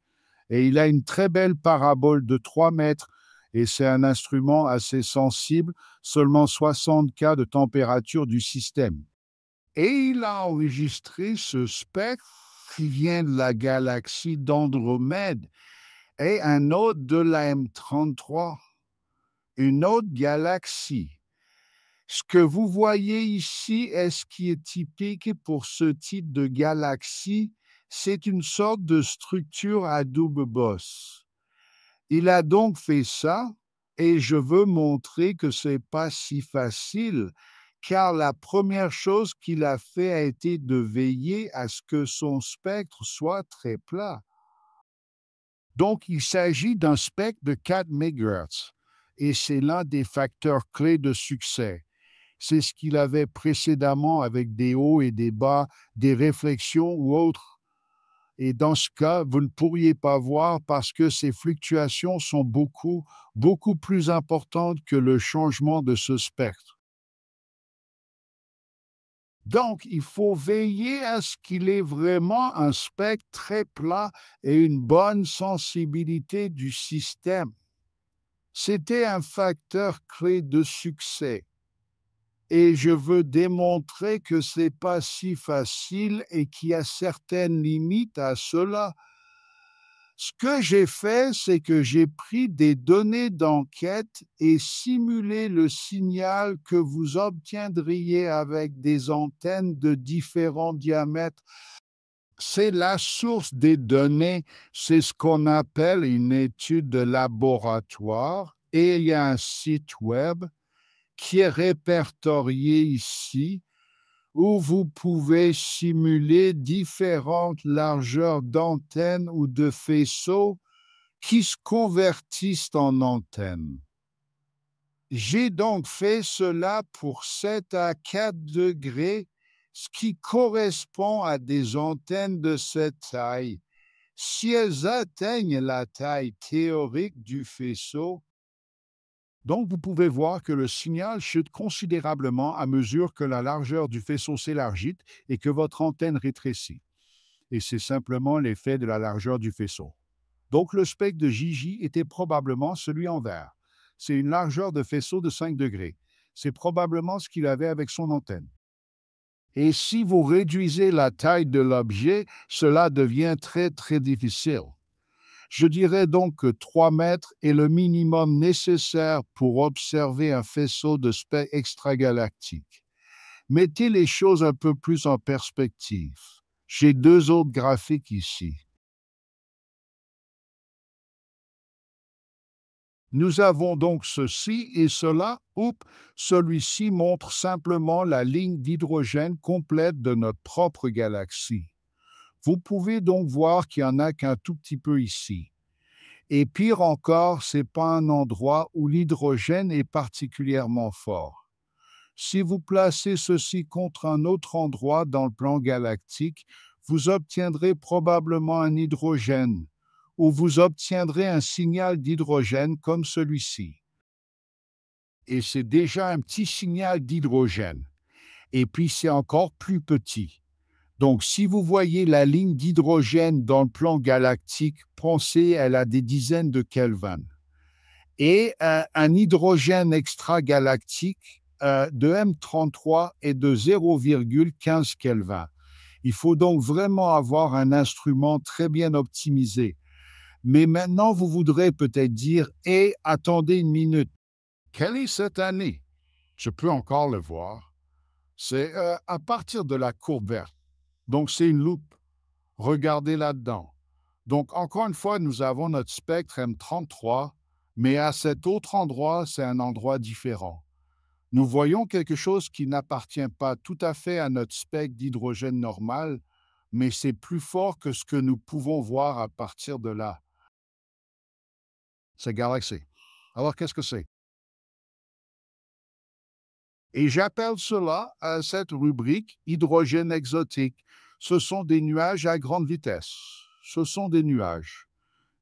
et il a une très belle parabole de 3 mètres. et c'est un instrument assez sensible, seulement 60 K de température du système. Et il a enregistré ce spectre qui vient de la galaxie d'Andromède et un autre de la M33, une autre galaxie. Ce que vous voyez ici est ce qui est typique pour ce type de galaxie, c'est une sorte de structure à double bosse. Il a donc fait ça, et je veux montrer que c'est pas si facile, car la première chose qu'il a fait a été de veiller à ce que son spectre soit très plat. Donc, il s'agit d'un spectre de 4 MHz, et c'est l'un des facteurs clés de succès. C'est ce qu'il avait précédemment avec des hauts et des bas, des réflexions ou autres. Et dans ce cas, vous ne pourriez pas voir parce que ces fluctuations sont beaucoup plus importantes que le changement de ce spectre. Donc, il faut veiller à ce qu'il ait vraiment un spectre très plat et une bonne sensibilité du système. C'était un facteur clé de succès. Et je veux démontrer que ce n'est pas si facile et qu'il y a certaines limites à cela. Ce que j'ai fait, c'est que j'ai pris des données d'enquête et simulé le signal que vous obtiendriez avec des antennes de différents diamètres. C'est la source des données, c'est ce qu'on appelle une étude de laboratoire, et il y a un site web qui est répertorié ici, où vous pouvez simuler différentes largeurs d'antennes ou de faisceaux qui se convertissent en antennes. J'ai donc fait cela pour 7 à 4 degrés, ce qui correspond à des antennes de cette taille. Si elles atteignent la taille théorique du faisceau, donc, vous pouvez voir que le signal chute considérablement à mesure que la largeur du faisceau s'élargit et que votre antenne rétrécit. Et c'est simplement l'effet de la largeur du faisceau. Donc, le spectre de Gigi était probablement celui en vert. C'est une largeur de faisceau de 5 degrés. C'est probablement ce qu'il avait avec son antenne. Et si vous réduisez la taille de l'objet, cela devient très difficile. Je dirais donc que 3 mètres est le minimum nécessaire pour observer un faisceau de spectre extragalactique. Mettez les choses un peu plus en perspective. J'ai 2 autres graphiques ici. Nous avons donc ceci et cela. Celui-ci montre simplement la ligne d'hydrogène complète de notre propre galaxie. Vous pouvez donc voir qu'il n'y en a qu'un tout petit peu ici. Et pire encore, ce n'est pas un endroit où l'hydrogène est particulièrement fort. Si vous placez ceci contre un autre endroit dans le plan galactique, vous obtiendrez probablement un hydrogène, ou vous obtiendrez un signal d'hydrogène comme celui-ci. Et c'est déjà un petit signal d'hydrogène. Et puis c'est encore plus petit. Donc, si vous voyez la ligne d'hydrogène dans le plan galactique, pensez, elle a des dizaines de Kelvin. Et un hydrogène extragalactique de M33 est de 0,15 Kelvin. Il faut donc vraiment avoir un instrument très bien optimisé. Mais maintenant, vous voudrez peut-être dire « Hé, attendez une minute. Quelle est cette année ?» Je peux encore le voir. C'est à partir de la courbe verte. Donc, c'est une loupe. Regardez là-dedans. Donc, encore une fois, nous avons notre spectre M33, mais à cet autre endroit, c'est un endroit différent. Nous voyons quelque chose qui n'appartient pas tout à fait à notre spectre d'hydrogène normal, mais c'est plus fort que ce que nous pouvons voir à partir de là. C'est galaxie. Alors, qu'est-ce que c'est? Et j'appelle cela, cette rubrique, hydrogène exotique. Ce sont des nuages à grande vitesse. Ce sont des nuages.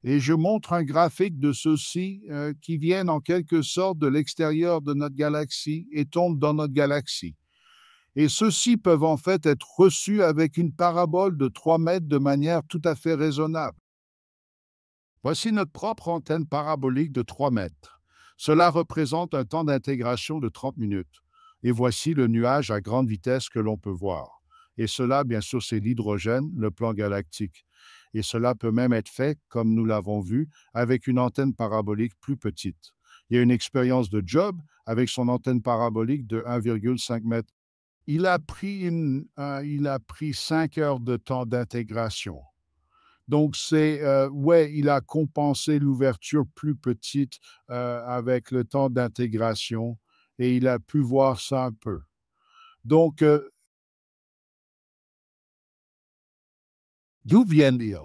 Et je montre un graphique de ceux-ci qui viennent en quelque sorte de l'extérieur de notre galaxie et tombent dans notre galaxie. Et ceux-ci peuvent en fait être reçus avec une parabole de 3 mètres de manière tout à fait raisonnable. Voici notre propre antenne parabolique de 3 mètres. Cela représente un temps d'intégration de 30 minutes. Et voici le nuage à grande vitesse que l'on peut voir. Et cela, bien sûr, c'est l'hydrogène, le plan galactique. Et cela peut même être fait, comme nous l'avons vu, avec une antenne parabolique plus petite. Il y a une expérience de Job avec son antenne parabolique de 1,5 mètres. Il a pris 5 heures de temps d'intégration. Donc, il a compensé l'ouverture plus petite avec le temps d'intégration et il a pu voir ça un peu. Donc, d'où viennent-ils?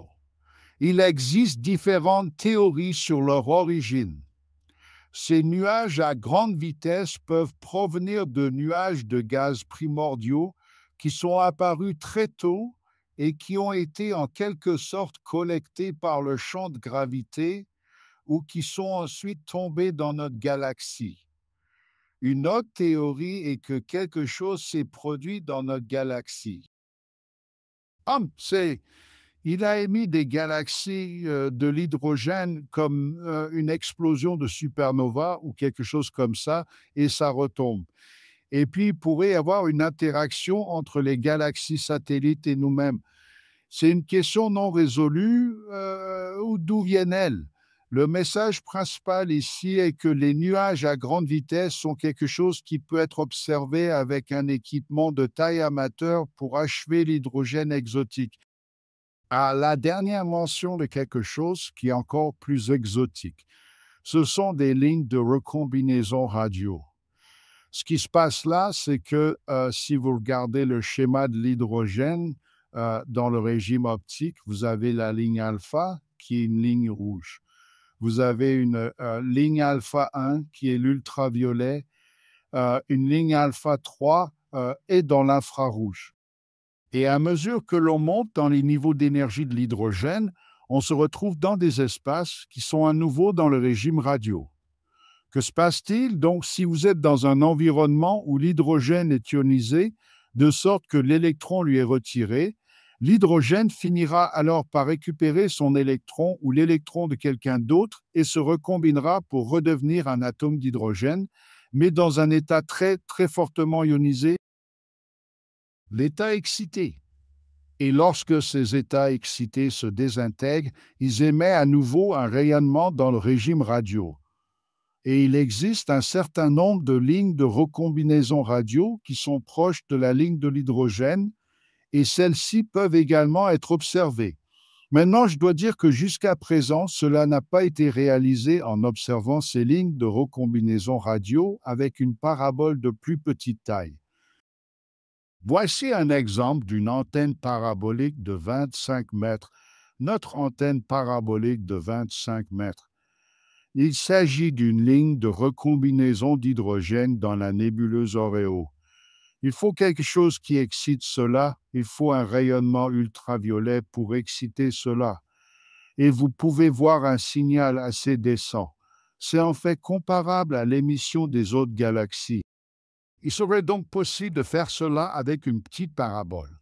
Il existe différentes théories sur leur origine. Ces nuages à grande vitesse peuvent provenir de nuages de gaz primordiaux qui sont apparus très tôt et qui ont été en quelque sorte collectés par le champ de gravité ou qui sont ensuite tombés dans notre galaxie. Une autre théorie est que quelque chose s'est produit dans notre galaxie. Il a émis des galaxies de l'hydrogène comme une explosion de supernova ou quelque chose comme ça, et ça retombe. Et puis, il pourrait y avoir une interaction entre les galaxies satellites et nous-mêmes. C'est une question non résolue, ou d'où viennent-elles? Le message principal ici est que les nuages à grande vitesse sont quelque chose qui peut être observé avec un équipement de taille amateur pour achever l'hydrogène exotique. À la dernière mention de quelque chose qui est encore plus exotique, ce sont des lignes de recombinaison radio. Ce qui se passe là, c'est que si vous regardez le schéma de l'hydrogène dans le régime optique, vous avez la ligne alpha qui est une ligne rouge. Vous avez une ligne alpha 1 qui est l'ultraviolet, une ligne alpha 3 est dans l'infrarouge. Et à mesure que l'on monte dans les niveaux d'énergie de l'hydrogène, on se retrouve dans des espaces qui sont à nouveau dans le régime radio. Que se passe-t-il donc si vous êtes dans un environnement où l'hydrogène est ionisé, de sorte que l'électron lui est retiré? L'hydrogène finira alors par récupérer son électron ou l'électron de quelqu'un d'autre et se recombinera pour redevenir un atome d'hydrogène, mais dans un état très, très fortement ionisé, l'état excité. Et lorsque ces états excités se désintègrent, ils émettent à nouveau un rayonnement dans le régime radio. Et il existe un certain nombre de lignes de recombinaison radio qui sont proches de la ligne de l'hydrogène, et celles-ci peuvent également être observées. Maintenant, je dois dire que jusqu'à présent, cela n'a pas été réalisé en observant ces lignes de recombinaison radio avec une parabole de plus petite taille. Voici un exemple d'une antenne parabolique de 25 mètres. Notre antenne parabolique de 25 mètres. Il s'agit d'une ligne de recombinaison d'hydrogène dans la nébuleuse Oreo. Il faut quelque chose qui excite cela, il faut un rayonnement ultraviolet pour exciter cela. Et vous pouvez voir un signal assez décent. C'est en fait comparable à l'émission des autres galaxies. Il serait donc possible de faire cela avec une petite parabole.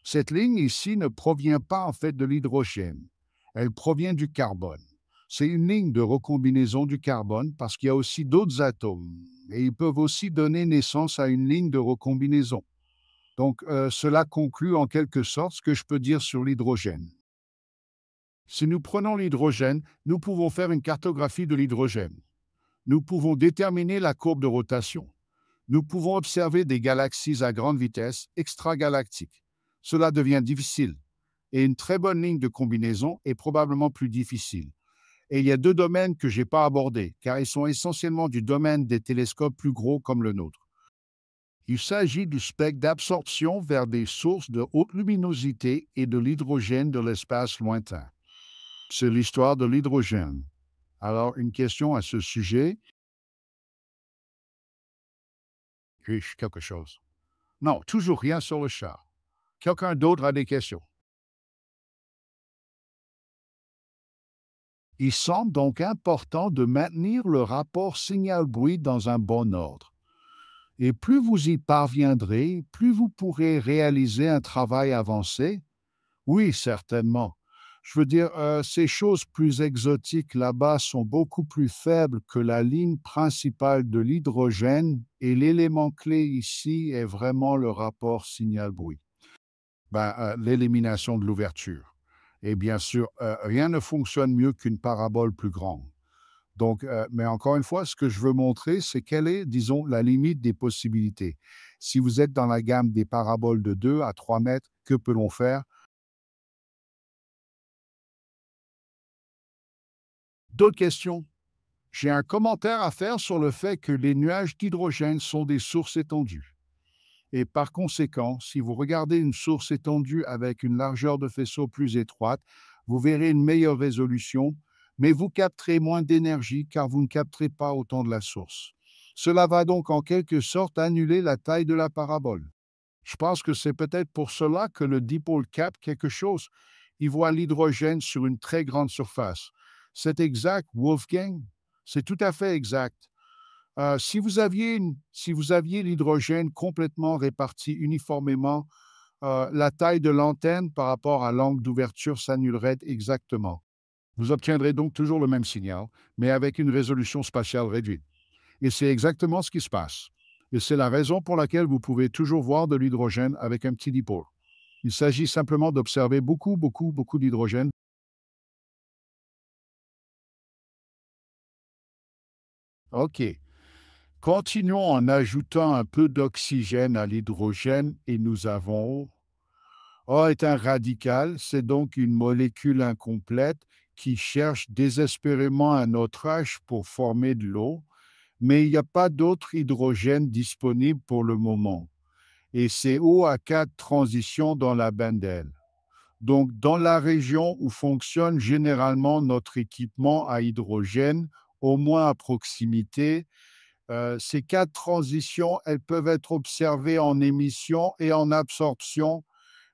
Cette ligne ici ne provient pas en fait de l'hydrogène, elle provient du carbone. C'est une ligne de recombinaison du carbone parce qu'il y a aussi d'autres atomes et ils peuvent aussi donner naissance à une ligne de recombinaison. Donc, cela conclut en quelque sorte ce que je peux dire sur l'hydrogène. Si nous prenons l'hydrogène, nous pouvons faire une cartographie de l'hydrogène. Nous pouvons déterminer la courbe de rotation. Nous pouvons observer des galaxies à grande vitesse extragalactiques. Cela devient difficile et une très bonne ligne de combinaison est probablement plus difficile. Et il y a deux domaines que je n'ai pas abordés, car ils sont essentiellement du domaine des télescopes plus gros comme le nôtre. Il s'agit du spectre d'absorption vers des sources de haute luminosité et de l'hydrogène de l'espace lointain. C'est l'histoire de l'hydrogène. Alors, une question à ce sujet. Quelque chose. Non, toujours rien sur le chat. Quelqu'un d'autre a des questions? Il semble donc important de maintenir le rapport signal-bruit dans un bon ordre. Et plus vous y parviendrez, plus vous pourrez réaliser un travail avancé. Oui, certainement. Je veux dire, ces choses plus exotiques là-bas sont beaucoup plus faibles que la ligne principale de l'hydrogène et l'élément clé ici est vraiment le rapport signal-bruit. L'élimination de l'ouverture. Et bien sûr, rien ne fonctionne mieux qu'une parabole plus grande. Donc, mais encore une fois, ce que je veux montrer, c'est quelle est, disons, la limite des possibilités. Si vous êtes dans la gamme des paraboles de 2 à 3 mètres, que peut-on faire? D'autres questions? J'ai un commentaire à faire sur le fait que les nuages d'hydrogène sont des sources étendues. Et par conséquent, si vous regardez une source étendue avec une largeur de faisceau plus étroite, vous verrez une meilleure résolution, mais vous capterez moins d'énergie car vous ne capterez pas autant de la source. Cela va donc en quelque sorte annuler la taille de la parabole. Je pense que c'est peut-être pour cela que le dipôle capte quelque chose. Il voit l'hydrogène sur une très grande surface. C'est exact, Wolfgang? C'est tout à fait exact. Si vous aviez l'hydrogène complètement réparti uniformément, la taille de l'antenne par rapport à l'angle d'ouverture s'annulerait exactement. Vous obtiendrez donc toujours le même signal, mais avec une résolution spatiale réduite. Et c'est exactement ce qui se passe. Et c'est la raison pour laquelle vous pouvez toujours voir de l'hydrogène avec un petit dipôle. Il s'agit simplement d'observer beaucoup, beaucoup, beaucoup d'hydrogène. OK. Continuons en ajoutant un peu d'oxygène à l'hydrogène et nous avons O est un radical, c'est donc une molécule incomplète qui cherche désespérément un autre H pour former de l'eau, mais il n'y a pas d'autre hydrogène disponible pour le moment. Et c'est O à 4 transitions dans la bindelle. Donc, dans la région où fonctionne généralement notre équipement à hydrogène, au moins à proximité, ces 4 transitions, elles peuvent être observées en émission et en absorption,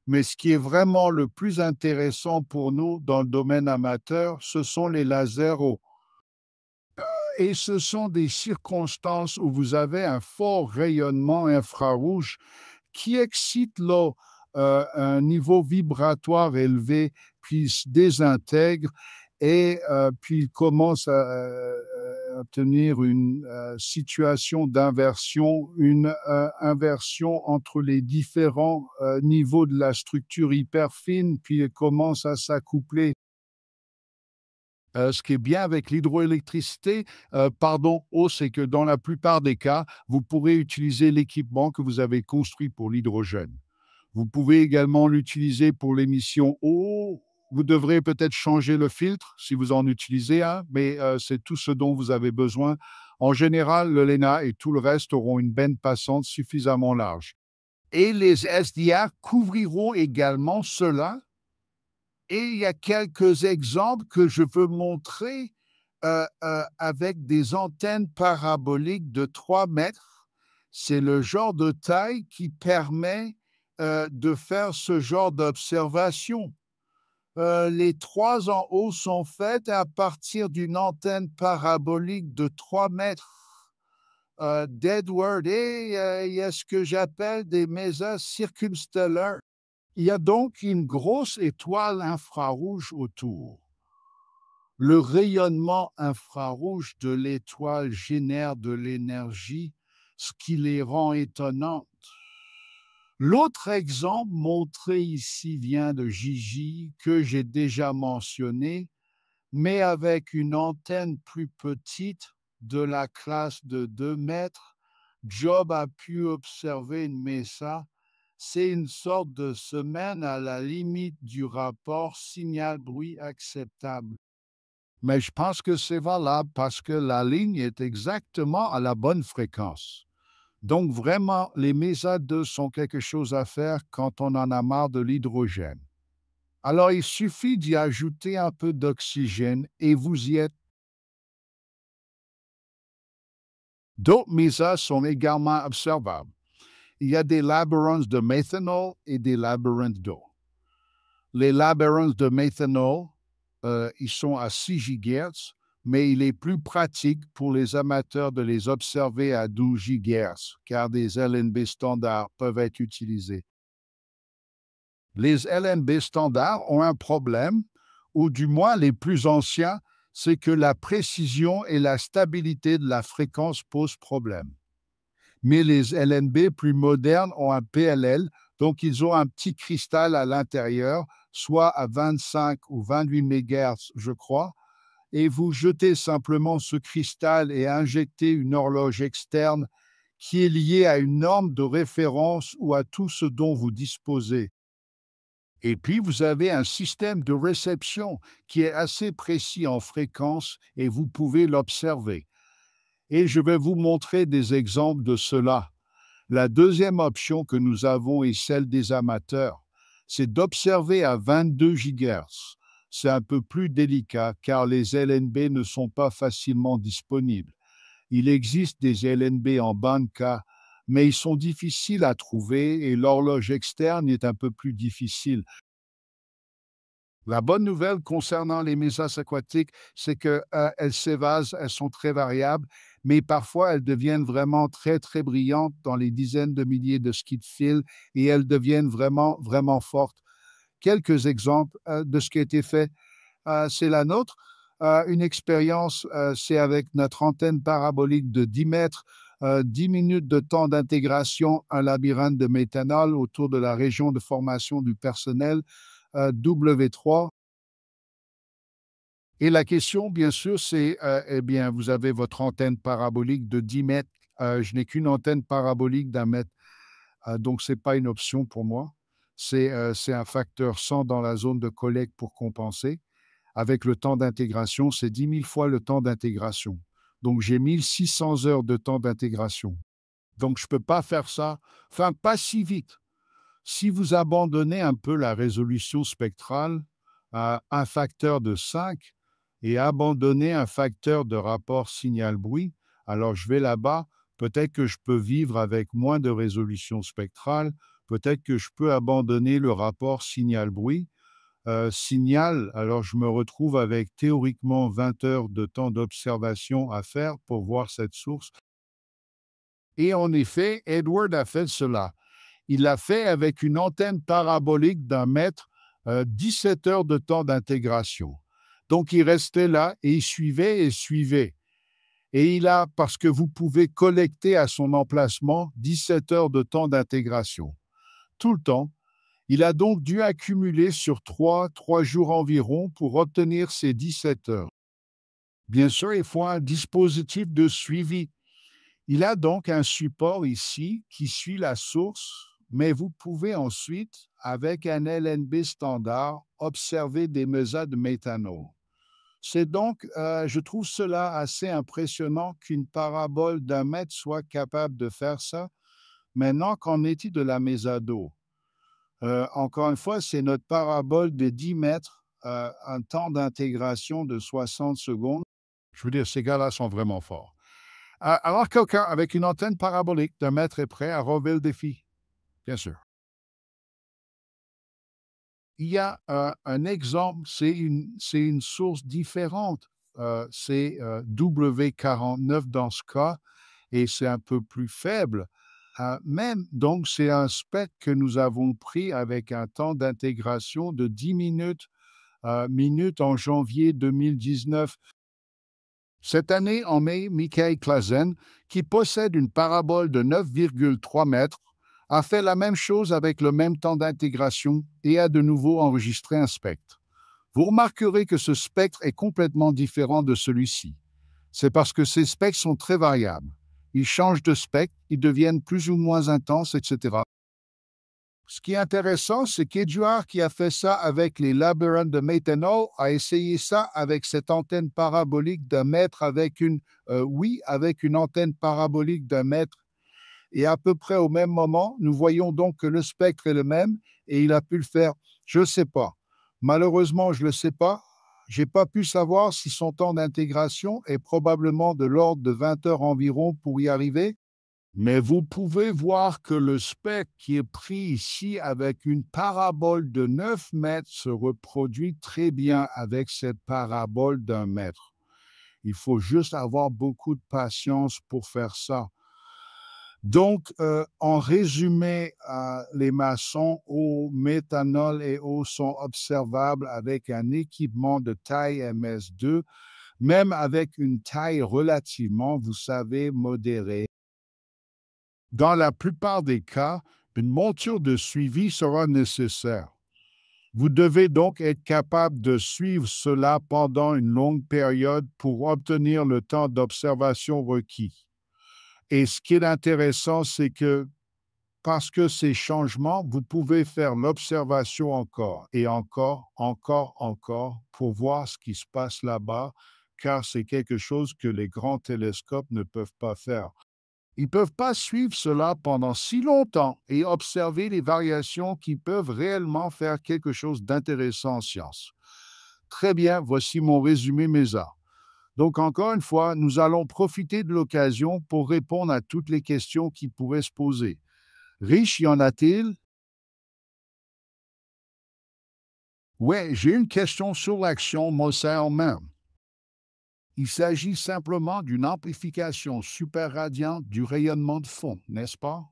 mais ce qui est vraiment le plus intéressant pour nous dans le domaine amateur, ce sont les lasers O. Et ce sont des circonstances où vous avez un fort rayonnement infrarouge qui excite l'eau, un niveau vibratoire élevé, puis se désintègre et puis il commence à obtenir une situation d'inversion, une inversion entre les différents niveaux de la structure hyper fine, puis il commence à s'accoupler. Ce qui est bien avec l'hydroélectricité, c'est que dans la plupart des cas, vous pourrez utiliser l'équipement que vous avez construit pour l'hydrogène. Vous pouvez également l'utiliser pour l'émission eau. Vous devrez peut-être changer le filtre si vous en utilisez un, mais c'est tout ce dont vous avez besoin. En général, le LENA et tout le reste auront une bande passante suffisamment large. Et les SDR couvriront également cela. Et il y a quelques exemples que je veux montrer avec des antennes paraboliques de 3 mètres. C'est le genre de taille qui permet de faire ce genre d'observation. Les 3 en haut sont faites à partir d'une antenne parabolique de 3 mètres. D'Edward et il y a ce que j'appelle des mésas circumstellaires. Il y a donc une grosse étoile infrarouge autour. Le rayonnement infrarouge de l'étoile génère de l'énergie, ce qui les rend étonnantes. L'autre exemple montré ici vient de Gigi, que j'ai déjà mentionné, mais avec une antenne plus petite de la classe de 2 mètres, Job a pu observer une MESA. C'est une sorte de semaine à la limite du rapport signal-bruit acceptable. Mais je pense que c'est valable parce que la ligne est exactement à la bonne fréquence. Donc vraiment, les MESA 2 sont quelque chose à faire quand on en a marre de l'hydrogène. Alors il suffit d'y ajouter un peu d'oxygène et vous y êtes. D'autres MESA sont également observables. Il y a des labyrinthes de méthanol et des labyrinthes d'eau. Les labyrinthes de méthanol, ils sont à 6 GHz, mais il est plus pratique pour les amateurs de les observer à 12 GHz, car des LNB standards peuvent être utilisés. Les LNB standards ont un problème. ou du moins les plus anciens, c'est que la précision et la stabilité de la fréquence posent problème. Mais les LNB plus modernes ont un PLL, donc ils ont un petit cristal à l'intérieur, soit à 25 ou 28 MHz, je crois, et vous jetez simplement ce cristal et injectez une horloge externe qui est liée à une norme de référence ou à tout ce dont vous disposez. Et puis, vous avez un système de réception qui est assez précis en fréquence et vous pouvez l'observer. Et je vais vous montrer des exemples de cela. La deuxième option que nous avons est celle des amateurs. C'est d'observer à 22 GHz. C'est un peu plus délicat car les LNB ne sont pas facilement disponibles. Il existe des LNB en bande K, mais ils sont difficiles à trouver et l'horloge externe est un peu plus difficile. La bonne nouvelle concernant les mésas aquatiques, c'est qu'elles s'évasent, elles sont très variables, mais parfois elles deviennent vraiment très, très brillantes dans les dizaines de milliers de skis de fil et elles deviennent vraiment, vraiment fortes. Quelques exemples de ce qui a été fait, c'est la nôtre. Une expérience, c'est avec notre antenne parabolique de 10 mètres, 10 minutes de temps d'intégration, un labyrinthe de méthanol autour de la région de formation du personnel, W3. Et la question, bien sûr, c'est, eh bien, vous avez votre antenne parabolique de 10 mètres. Je n'ai qu'une antenne parabolique d'1 mètre, donc ce n'est pas une option pour moi. C'est un facteur 100 dans la zone de collecte pour compenser. Avec le temps d'intégration, c'est 10 000 fois le temps d'intégration. Donc j'ai 1600 heures de temps d'intégration. Donc je ne peux pas faire ça, enfin pas si vite. Si vous abandonnez un peu la résolution spectrale à un facteur de 5 et abandonnez un facteur de rapport signal-bruit, alors je vais là-bas, peut-être que je peux vivre avec moins de résolution spectrale, peut-être que je peux abandonner le rapport signal-bruit. Signal, alors je me retrouve avec théoriquement 20 heures de temps d'observation à faire pour voir cette source. Et en effet, Edward a fait cela. Il l'a fait avec une antenne parabolique d'1 mètre, 17 heures de temps d'intégration. Donc, il restait là et il suivait et suivait. Et il a, parce que vous pouvez collecter à son emplacement 17 heures de temps d'intégration. Tout le temps. Il a donc dû accumuler sur 3 jours environ pour obtenir ces 17 heures. Bien sûr, il faut un dispositif de suivi. Il a donc un support ici qui suit la source, mais vous pouvez ensuite, avec un LNB standard, observer des mesas de méthanol. C'est donc, je trouve cela assez impressionnant qu'une parabole d'1 mètre soit capable de faire ça. Maintenant, qu'en est-il de la mésa d'eau? Encore une fois, c'est notre parabole de 10 mètres, un temps d'intégration de 60 secondes. Je veux dire, ces gars-là sont vraiment forts. Alors, quelqu'un avec une antenne parabolique d'1 mètre est prêt à relever le défi, bien sûr. Il y a un exemple, c'est une source différente. C'est W49 dans ce cas, et c'est un peu plus faible. Même, donc, c'est un spectre que nous avons pris avec un temps d'intégration de 10 minutes, en janvier 2019. Cette année, en mai, Michael Clazen, qui possède une parabole de 9,3 mètres, a fait la même chose avec le même temps d'intégration et a de nouveau enregistré un spectre. Vous remarquerez que ce spectre est complètement différent de celui-ci. C'est parce que ces spectres sont très variables. Ils changent de spectre, ils deviennent plus ou moins intenses, etc. Ce qui est intéressant, c'est qu'Edouard, qui a fait ça avec les labyrinthes de méthanol, a essayé ça avec cette antenne parabolique d'1 mètre avec avec une antenne parabolique d'1 mètre. Et à peu près au même moment, nous voyons donc que le spectre est le même et il a pu le faire. Je ne sais pas. Malheureusement, je ne le sais pas. Je n'ai pas pu savoir si son temps d'intégration est probablement de l'ordre de 20 heures environ pour y arriver. Mais vous pouvez voir que le spectre qui est pris ici avec une parabole de 9 mètres se reproduit très bien avec cette parabole d'1 mètre. Il faut juste avoir beaucoup de patience pour faire ça. Donc, en résumé, les maçons au méthanol et eau sont observables avec un équipement de taille MS2, même avec une taille relativement, vous savez, modérée. Dans la plupart des cas, une monture de suivi sera nécessaire. Vous devez donc être capable de suivre cela pendant une longue période pour obtenir le temps d'observation requis. Et ce qui est intéressant, c'est que parce que ces changements, vous pouvez faire l'observation encore et encore, encore, encore pour voir ce qui se passe là-bas, car c'est quelque chose que les grands télescopes ne peuvent pas faire. Ils ne peuvent pas suivre cela pendant si longtemps et observer les variations qui peuvent réellement faire quelque chose d'intéressant en science. Très bien, voici mon résumé MESA. Donc, encore une fois, nous allons profiter de l'occasion pour répondre à toutes les questions qui pourraient se poser. Riche, y en a-t-il? Oui, j'ai une question sur l'action Mozart même. Il s'agit simplement d'une amplification superradiante du rayonnement de fond, n'est-ce pas?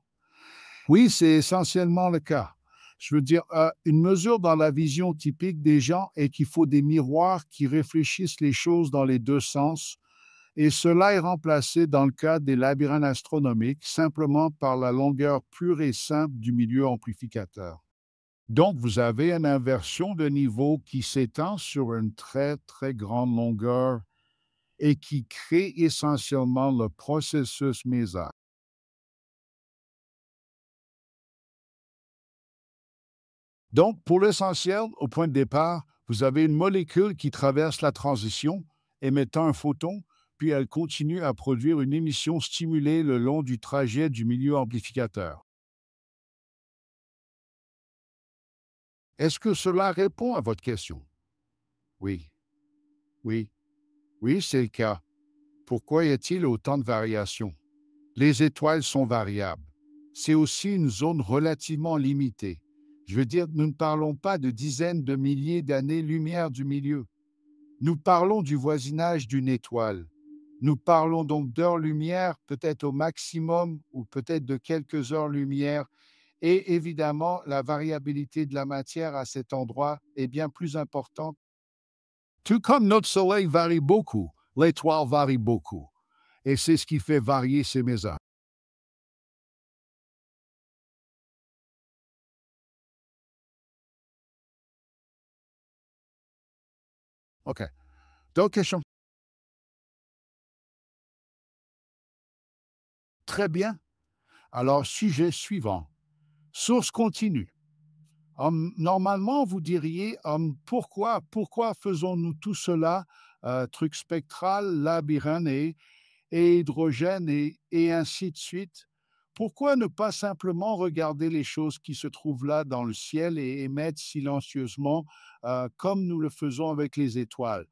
Oui, c'est essentiellement le cas. Je veux dire, une mesure dans la vision typique des gens est qu'il faut des miroirs qui réfléchissent les choses dans les deux sens, et cela est remplacé dans le cas des labyrinthes astronomiques simplement par la longueur pure et simple du milieu amplificateur. Donc, vous avez une inversion de niveau qui s'étend sur une très, très grande longueur et qui crée essentiellement le processus MESA. Donc, pour l'essentiel, au point de départ, vous avez une molécule qui traverse la transition, émettant un photon, puis elle continue à produire une émission stimulée le long du trajet du milieu amplificateur. Est-ce que cela répond à votre question? Oui, oui, oui, c'est le cas. Pourquoi y a-t-il autant de variations? Les étoiles sont variables. C'est aussi une zone relativement limitée. Je veux dire, nous ne parlons pas de dizaines de milliers d'années-lumière du milieu. Nous parlons du voisinage d'une étoile. Nous parlons donc d'heures-lumière, peut-être au maximum, ou peut-être de quelques heures-lumière. Et évidemment, la variabilité de la matière à cet endroit est bien plus importante. Tout comme notre Soleil varie beaucoup, l'étoile varie beaucoup. Et c'est ce qui fait varier ces mésas. OK. D'autres questions? Très bien. Alors, sujet suivant. Source continue. Normalement, vous diriez pourquoi faisons-nous tout cela, truc spectral, labyrinthe et hydrogène et ainsi de suite? Pourquoi ne pas simplement regarder les choses qui se trouvent là dans le ciel et émettre silencieusement comme nous le faisons avec les étoiles?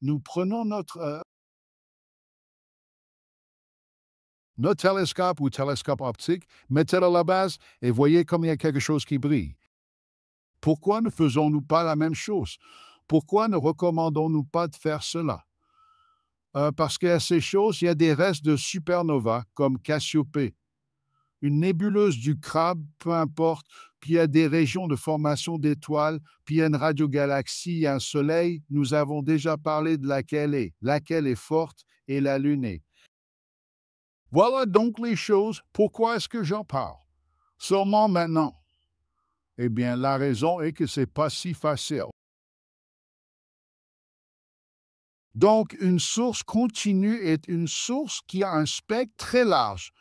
Nous prenons notre télescope ou télescope optique, mettez-le à la base et voyez comme il y a quelque chose qui brille. Pourquoi ne faisons-nous pas la même chose? Pourquoi ne recommandons-nous pas de faire cela? Parce qu'à ces choses, il y a des restes de supernovas comme Cassiopée, une nébuleuse du crabe, peu importe, puis il y a des régions de formation d'étoiles, puis il y a une radiogalaxie, un soleil, nous avons déjà parlé de laquelle est forte, et la Lune est. Voilà donc les choses. Pourquoi est-ce que j'en parle? Seulement maintenant. Eh bien, la raison est que c'est pas si facile. Donc, une source continue est une source qui a un spectre très large.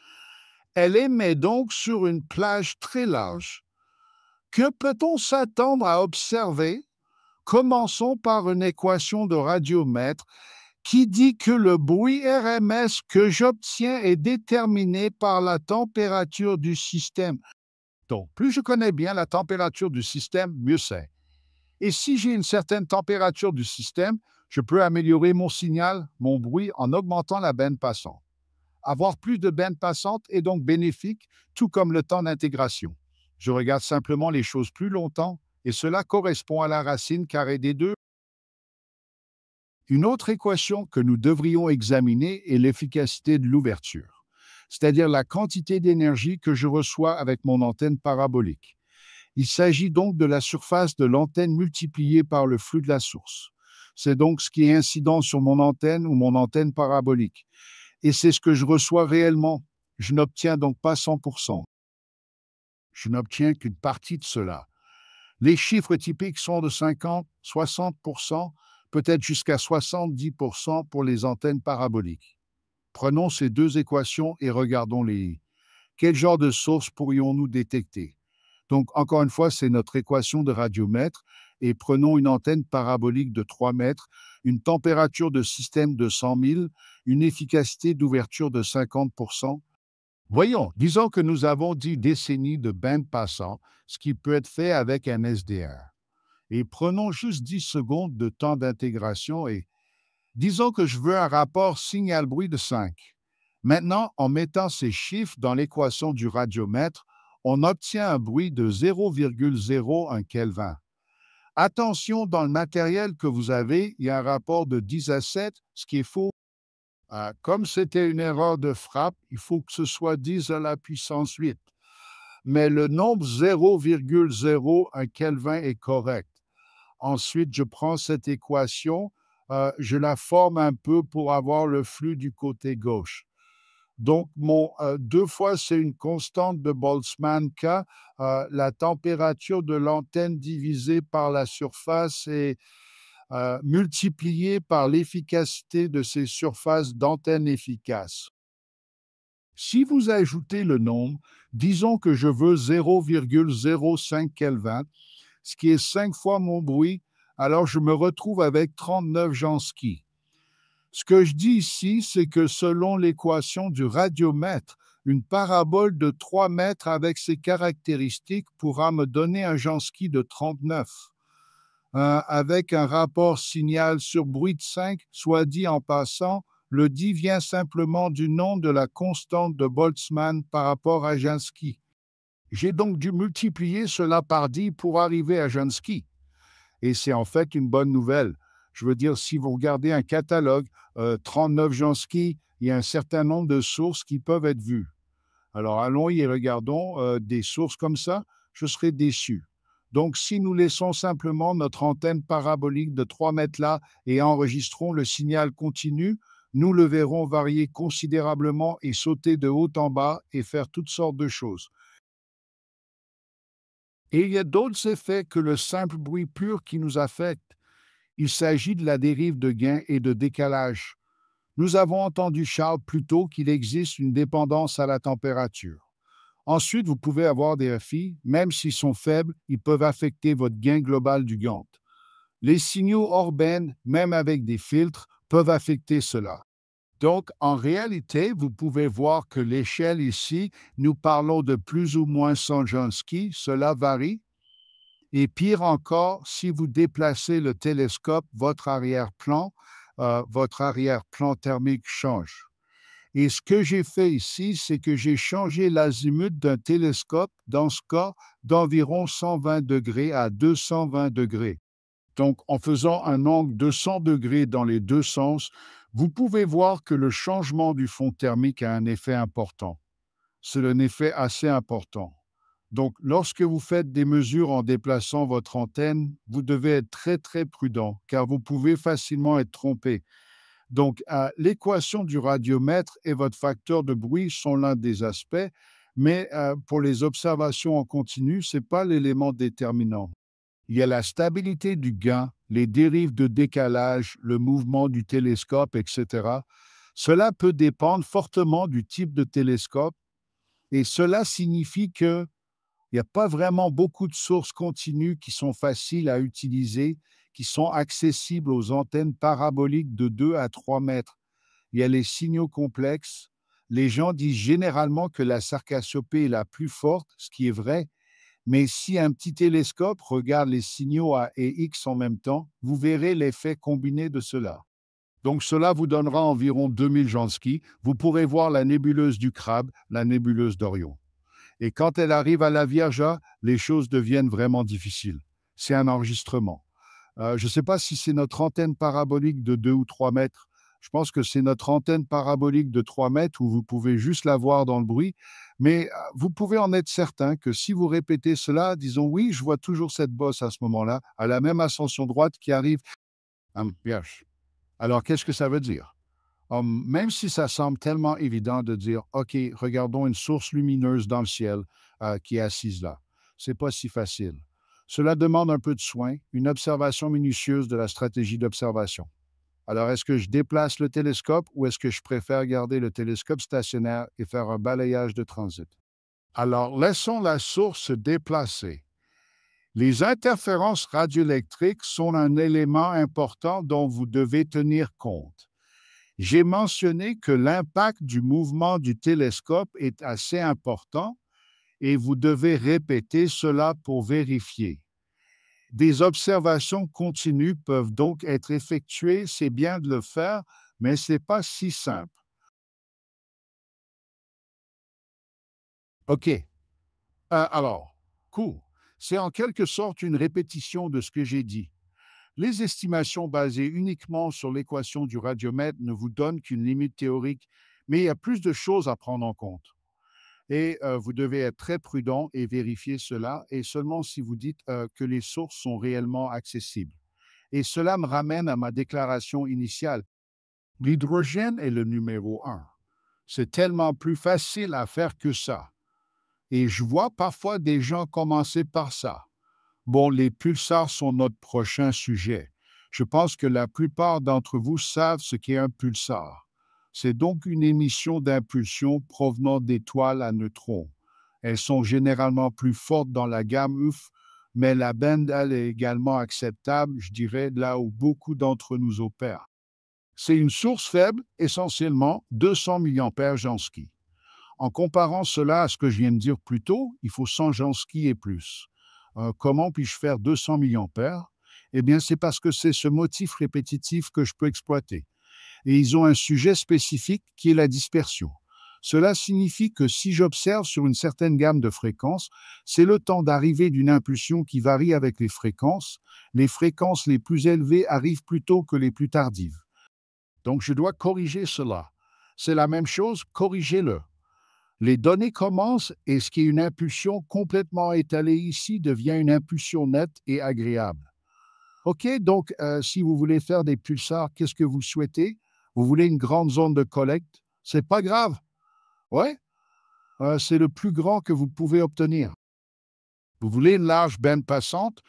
Elle émet donc sur une plage très large. Que peut-on s'attendre à observer? Commençons par une équation de radiomètre qui dit que le bruit RMS que j'obtiens est déterminé par la température du système. Donc, plus je connais bien la température du système, mieux c'est. Et si j'ai une certaine température du système, je peux améliorer mon signal, mon bruit, en augmentant la bande passante. Avoir plus de bandes passantes est donc bénéfique, tout comme le temps d'intégration. Je regarde simplement les choses plus longtemps, et cela correspond à la racine carrée des deux. Une autre équation que nous devrions examiner est l'efficacité de l'ouverture. c'est-à-dire la quantité d'énergie que je reçois avec mon antenne parabolique. Il s'agit donc de la surface de l'antenne multipliée par le flux de la source. C'est donc ce qui est incident sur mon antenne ou mon antenne parabolique. Et c'est ce que je reçois réellement. Je n'obtiens donc pas 100%. Je n'obtiens qu'une partie de cela. Les chiffres typiques sont de 50, 60%, peut-être jusqu'à 70% pour les antennes paraboliques. Prenons ces deux équations et regardons-les. Quel genre de source pourrions-nous détecter? Donc, encore une fois, c'est notre équation de radiomètre. Et prenons une antenne parabolique de 3 mètres, une température de système de 100 000, une efficacité d'ouverture de 50%. Voyons, disons que nous avons 10 décennies de bande passant, ce qui peut être fait avec un SDR. Et prenons juste 10 secondes de temps d'intégration et disons que je veux un rapport signal-bruit de 5. Maintenant, en mettant ces chiffres dans l'équation du radiomètre, on obtient un bruit de 0,01 Kelvin. Attention, dans le matériel que vous avez, il y a un rapport de 10 à 7, ce qui est faux. Comme c'était une erreur de frappe, il faut que ce soit 10 à la puissance 8. Mais le nombre 0,01 Kelvin est correct. Ensuite, je prends cette équation, je la forme un peu pour avoir le flux du côté gauche. Donc, mon 2 fois, c'est une constante de Boltzmann K, la température de l'antenne divisée par la surface et multipliée par l'efficacité de ces surfaces d'antenne efficaces. Si vous ajoutez le nombre, disons que je veux 0,05 Kelvin, ce qui est 5 fois mon bruit, alors je me retrouve avec 39 Jansky. Ce que je dis ici, c'est que selon l'équation du radiomètre, une parabole de 3 mètres avec ses caractéristiques pourra me donner un Jansky de 39. Avec un rapport signal sur bruit de 5, soit dit en passant, le dit vient simplement du nom de la constante de Boltzmann par rapport à Jansky. J'ai donc dû multiplier cela par 10 pour arriver à Jansky. Et c'est en fait une bonne nouvelle. Je veux dire, si vous regardez un catalogue, 39 Jansky, il y a un certain nombre de sources qui peuvent être vues. Alors allons y et regardons des sources comme ça, je serai déçu. Donc si nous laissons simplement notre antenne parabolique de 3 mètres là et enregistrons le signal continu, nous le verrons varier considérablement et sauter de haut en bas et faire toutes sortes de choses. Et il y a d'autres effets que le simple bruit pur qui nous affecte. Il s'agit de la dérive de gain et de décalage. Nous avons entendu Charles plus tôt qu'il existe une dépendance à la température. Ensuite, vous pouvez avoir des FI, même s'ils sont faibles, ils peuvent affecter votre gain global du gant. Les signaux hors band, même avec des filtres, peuvent affecter cela. Donc, en réalité, vous pouvez voir que l'échelle ici, nous parlons de plus ou moins 100 Jansky, cela varie. Et pire encore, si vous déplacez le télescope, votre arrière-plan thermique change. Et ce que j'ai fait ici, c'est que j'ai changé l'azimut d'un télescope, dans ce cas, d'environ 120 degrés à 220 degrés. Donc, en faisant un angle de 100 degrés dans les deux sens, vous pouvez voir que le changement du fond thermique a un effet important. C'est un effet assez important. Donc, lorsque vous faites des mesures en déplaçant votre antenne, vous devez être très, très prudent, car vous pouvez facilement être trompé. Donc, l'équation du radiomètre et votre facteur de bruit sont l'un des aspects, mais pour les observations en continu, ce n'est pas l'élément déterminant. Il y a la stabilité du gain, les dérives de décalage, le mouvement du télescope, etc. Cela peut dépendre fortement du type de télescope et cela signifie qu'il n'y a pas vraiment beaucoup de sources continues qui sont faciles à utiliser, qui sont accessibles aux antennes paraboliques de 2 à 3 mètres. Il y a les signaux complexes. Les gens disent généralement que la sarcasiopée est la plus forte, ce qui est vrai. Mais si un petit télescope regarde les signaux A et X en même temps, vous verrez l'effet combiné de cela. Donc cela vous donnera environ 2000 Jansky. Vous pourrez voir la nébuleuse du Crabe, la nébuleuse d'Orion. Et quand elle arrive à la Vierge A, les choses deviennent vraiment difficiles. C'est un enregistrement. Je ne sais pas si c'est notre antenne parabolique de 2 ou 3 mètres. Je pense que c'est notre antenne parabolique de 3 mètres où vous pouvez juste la voir dans le bruit. Mais vous pouvez en être certain que si vous répétez cela, disons oui, je vois toujours cette bosse à ce moment-là, à la même ascension droite qui arrive. Bien. Alors, qu'est-ce que ça veut dire? Même si ça semble tellement évident de dire, OK, regardons une source lumineuse dans le ciel qui est assise là. C'est pas si facile. Cela demande un peu de soin, une observation minutieuse de la stratégie d'observation. Alors, est-ce que je déplace le télescope ou est-ce que je préfère garder le télescope stationnaire et faire un balayage de transit? Alors, laissons la source se déplacer. Les interférences radioélectriques sont un élément important dont vous devez tenir compte. J'ai mentionné que l'impact du mouvement du télescope est assez important et vous devez répéter cela pour vérifier. Des observations continues peuvent donc être effectuées, c'est bien de le faire, mais ce n'est pas si simple. OK. Alors, cool. C'est en quelque sorte une répétition de ce que j'ai dit. Les estimations basées uniquement sur l'équation du radiomètre ne vous donnent qu'une limite théorique, mais il y a plus de choses à prendre en compte. Et vous devez être très prudent et vérifier cela, et seulement si vous dites que les sources sont réellement accessibles. Et cela me ramène à ma déclaration initiale. L'hydrogène est le numéro un. C'est tellement plus facile à faire que ça. Et je vois parfois des gens commencer par ça. Bon, les pulsars sont notre prochain sujet. Je pense que la plupart d'entre vous savent ce qu'est un pulsar. C'est donc une émission d'impulsion provenant d'étoiles à neutrons. Elles sont généralement plus fortes dans la gamme UF, mais la bande, elle, est également acceptable, je dirais, là où beaucoup d'entre nous opèrent. C'est une source faible, essentiellement 200 mA Jansky. En comparant cela à ce que je viens de dire plus tôt, il faut 100 Jansky et plus. Comment puis-je faire 200 mA? Eh bien, c'est parce que c'est ce motif répétitif que je peux exploiter. Et ils ont un sujet spécifique qui est la dispersion. Cela signifie que si j'observe sur une certaine gamme de fréquences, c'est le temps d'arrivée d'une impulsion qui varie avec les fréquences. Les fréquences les plus élevées arrivent plus tôt que les plus tardives. Donc, je dois corriger cela. C'est la même chose, corrigez-le. Les données commencent et ce qui est une impulsion complètement étalée ici devient une impulsion nette et agréable. OK, donc si vous voulez faire des pulsars, qu'est-ce que vous souhaitez? Vous voulez une grande zone de collecte? C'est pas grave. Ouais, c'est le plus grand que vous pouvez obtenir. Vous voulez une large bande passante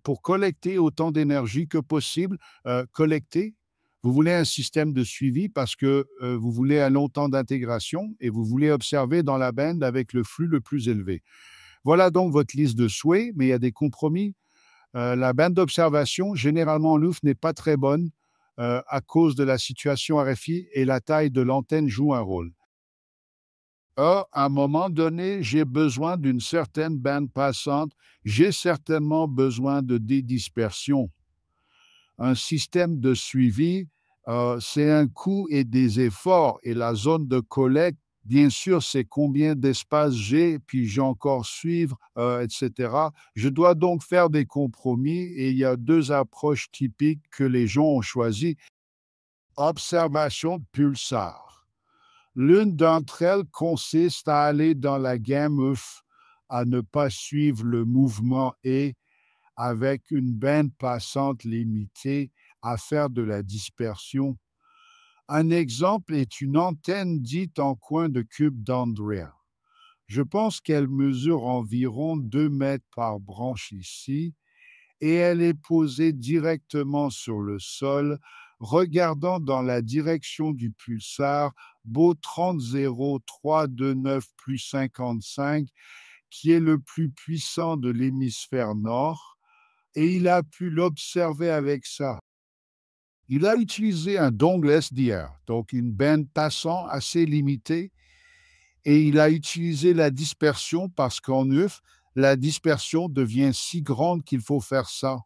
pour collecter autant d'énergie que possible, collecter. Vous voulez un système de suivi parce que vous voulez un long temps d'intégration et vous voulez observer dans la bande avec le flux le plus élevé. Voilà donc votre liste de souhaits, mais il y a des compromis. La bande d'observation, généralement en LUF, n'est pas très bonne à cause de la situation RFI et la taille de l'antenne joue un rôle. À un moment donné, j'ai besoin d'une certaine bande passante. J'ai certainement besoin de dédispersion. Un système de suivi, c'est un coût et des efforts. Et la zone de collecte, bien sûr, c'est combien d'espace j'ai, puis j'ai encore suivre, etc. Je dois donc faire des compromis et il y a deux approches typiques que les gens ont choisies. Observation de pulsar. L'une d'entre elles consiste à aller dans la gamme UF, à ne pas suivre le mouvement et, avec une bande passante limitée, à faire de la dispersion. Un exemple est une antenne dite en coin de cube d'Andrea. Je pense qu'elle mesure environ 2 mètres par branche ici et elle est posée directement sur le sol, regardant dans la direction du pulsar Beau 300329 plus 55, qui est le plus puissant de l'hémisphère nord, et il a pu l'observer avec ça. Il a utilisé un dongle SDR, donc une bande passant assez limitée, et il a utilisé la dispersion parce qu'en UF, la dispersion devient si grande qu'il faut faire ça.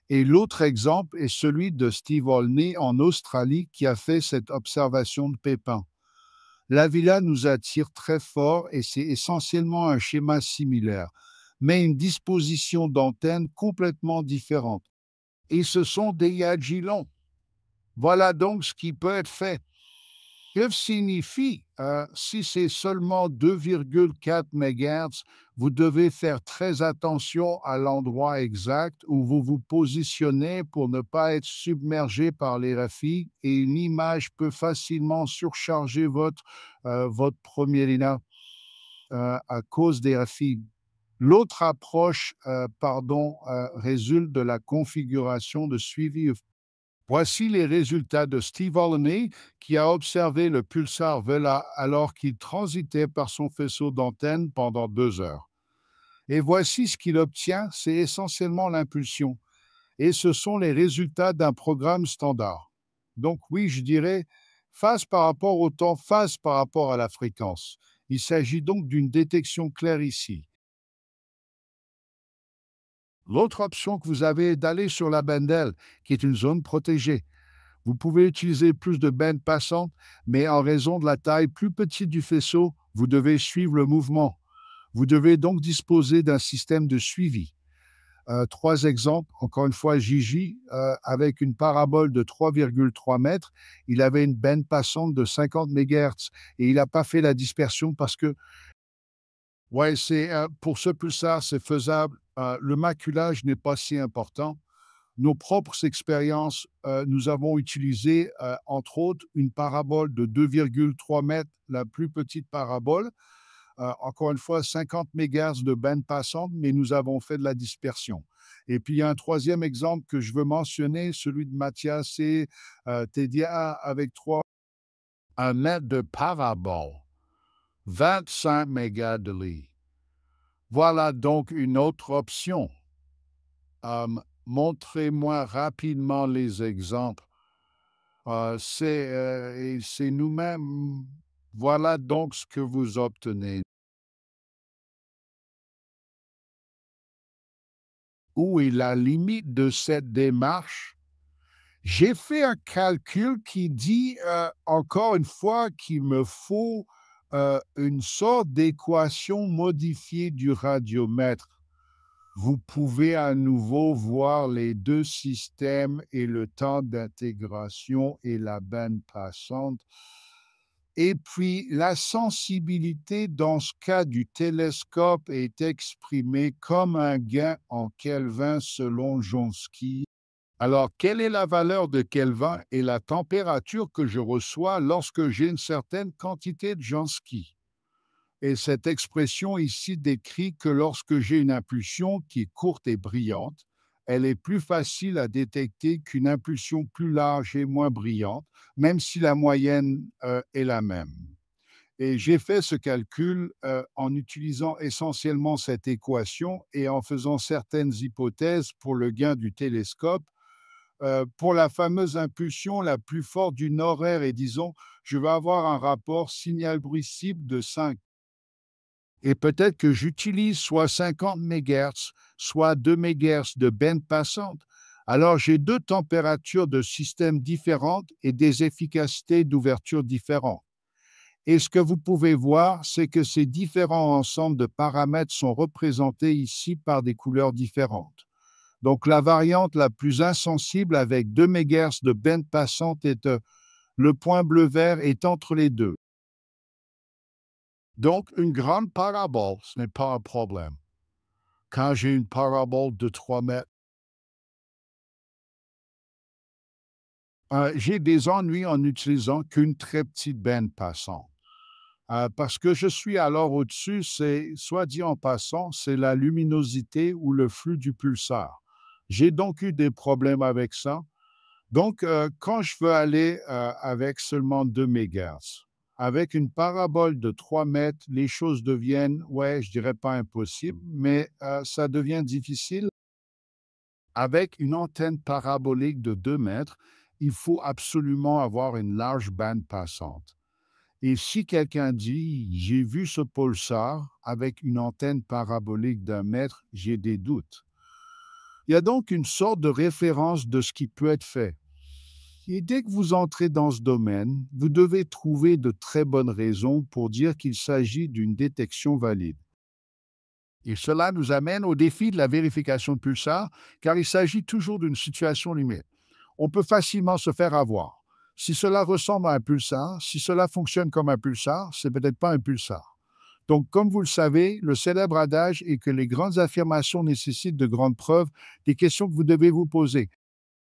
Et l'autre exemple est celui de Steve Olney en Australie qui a fait cette observation de pépins. La villa nous attire très fort et c'est essentiellement un schéma similaire, mais une disposition d'antenne complètement différente. Et ce sont des Yagilons. Voilà donc ce qui peut être fait. Que signifie, si c'est seulement 2,4 MHz, vous devez faire très attention à l'endroit exact où vous vous positionnez pour ne pas être submergé par les RFI et une image peut facilement surcharger votre premier lina à cause des RFI. L'autre approche, résulte de la configuration de suivi. Voici les résultats de Steve Olney, qui a observé le pulsar Vela alors qu'il transitait par son faisceau d'antenne pendant 2 heures. Et voici ce qu'il obtient, c'est essentiellement l'impulsion. Et ce sont les résultats d'un programme standard. Donc oui, je dirais phase par rapport au temps, phase par rapport à la fréquence. Il s'agit donc d'une détection claire ici. L'autre option que vous avez est d'aller sur la bande L, qui est une zone protégée. Vous pouvez utiliser plus de bandes passantes, mais en raison de la taille plus petite du faisceau, vous devez suivre le mouvement. Vous devez donc disposer d'un système de suivi. 3 exemples, encore une fois, Gigi, avec une parabole de 3,3 mètres, il avait une bande passante de 50 MHz et il n'a pas fait la dispersion parce que, ouais, pour ce pulsar, c'est faisable. Le maculage n'est pas si important. Nos propres expériences, nous avons utilisé, entre autres, une parabole de 2,3 mètres, la plus petite parabole. Encore une fois, 50 MHz de bande passante, mais nous avons fait de la dispersion. Et puis, il y a un troisième exemple que je veux mentionner, celui de Mathias et Tedia avec 1 mètre de parabole, 25 mégas de lit. Voilà donc une autre option. Montrez-moi rapidement les exemples. C'est nous-mêmes. Voilà donc ce que vous obtenez. Où est la limite de cette démarche? J'ai fait un calcul qui dit, encore une fois, qu'il me faut une sorte d'équation modifiée du radiomètre. Vous pouvez à nouveau voir les deux systèmes et le temps d'intégration et la bande passante. Et puis, la sensibilité dans ce cas du télescope est exprimée comme un gain en Kelvin selon Jonsky. Alors, quelle est la valeur de Kelvin et la température que je reçois lorsque j'ai une certaine quantité de Jansky? Et cette expression ici décrit que lorsque j'ai une impulsion qui est courte et brillante, elle est plus facile à détecter qu'une impulsion plus large et moins brillante, même si la moyenne est la même. Et j'ai fait ce calcul en utilisant essentiellement cette équation et en faisant certaines hypothèses pour le gain du télescope. Pour la fameuse impulsion la plus forte du nord-est, et disons, je vais avoir un rapport signal-bruit cible de 5. Et peut-être que j'utilise soit 50 MHz, soit 2 MHz de bande passante. Alors j'ai deux températures de système différentes et des efficacités d'ouverture différentes. Et ce que vous pouvez voir, c'est que ces différents ensembles de paramètres sont représentés ici par des couleurs différentes. Donc la variante la plus insensible avec 2 MHz de bande passante est le point bleu-vert est entre les deux. Donc une grande parabole, ce n'est pas un problème. Quand j'ai une parabole de 3 mètres, j'ai des ennuis en n'utilisant qu'une très petite bande passante. Parce que je suis alors au-dessus, c'est, soit dit en passant, c'est la luminosité ou le flux du pulsar. J'ai donc eu des problèmes avec ça. Donc, quand je veux aller avec seulement 2 MHz, avec une parabole de 3 mètres, les choses deviennent, ouais, je dirais pas impossible, mais ça devient difficile. Avec une antenne parabolique de 2 mètres, il faut absolument avoir une large bande passante. Et si quelqu'un dit, j'ai vu ce pulsar avec une antenne parabolique d'1 mètre, j'ai des doutes. Il y a donc une sorte de référence de ce qui peut être fait. Et dès que vous entrez dans ce domaine, vous devez trouver de très bonnes raisons pour dire qu'il s'agit d'une détection valide. Et cela nous amène au défi de la vérification de pulsar, car il s'agit toujours d'une situation limite. on peut facilement se faire avoir. Si cela ressemble à un pulsar, si cela fonctionne comme un pulsar, c'est peut-être pas un pulsar. Donc, comme vous le savez, le célèbre adage est que les grandes affirmations nécessitent de grandes preuves, des questions que vous devez vous poser.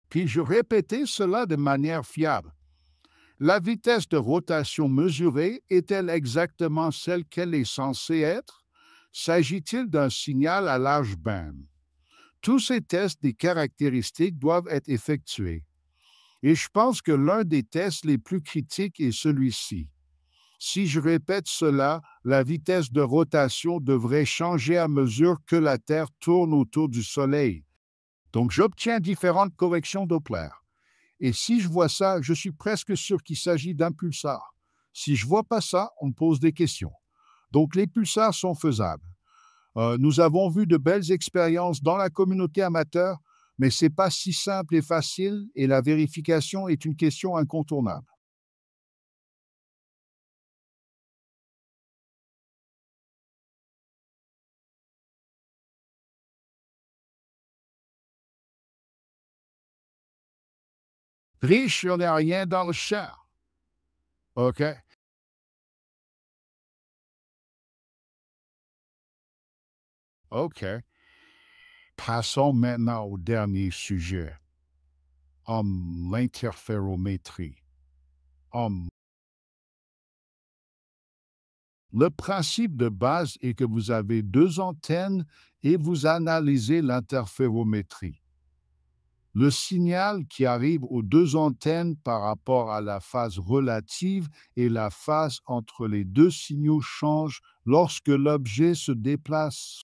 Puis je répétais cela de manière fiable. La vitesse de rotation mesurée est-elle exactement celle qu'elle est censée être? S'agit-il d'un signal à large bande? Tous ces tests des caractéristiques doivent être effectués. Et je pense que l'un des tests les plus critiques est celui-ci. Si je répète cela, la vitesse de rotation devrait changer à mesure que la Terre tourne autour du Soleil. Donc, j'obtiens différentes corrections Doppler. Et si je vois ça, je suis presque sûr qu'il s'agit d'un pulsar. Si je ne vois pas ça, on me pose des questions. Donc, les pulsars sont faisables. Nous avons vu de belles expériences dans la communauté amateur, mais ce n'est pas si simple et facile et la vérification est une question incontournable. Riche, on n'est rien dans le champ. OK? OK. Passons maintenant au dernier sujet. L'interférométrie. Hum, Le principe de base est que vous avez deux antennes et vous analysez l'interférométrie. Le signal qui arrive aux deux antennes par rapport à la phase relative et la phase entre les deux signaux change lorsque l'objet se déplace.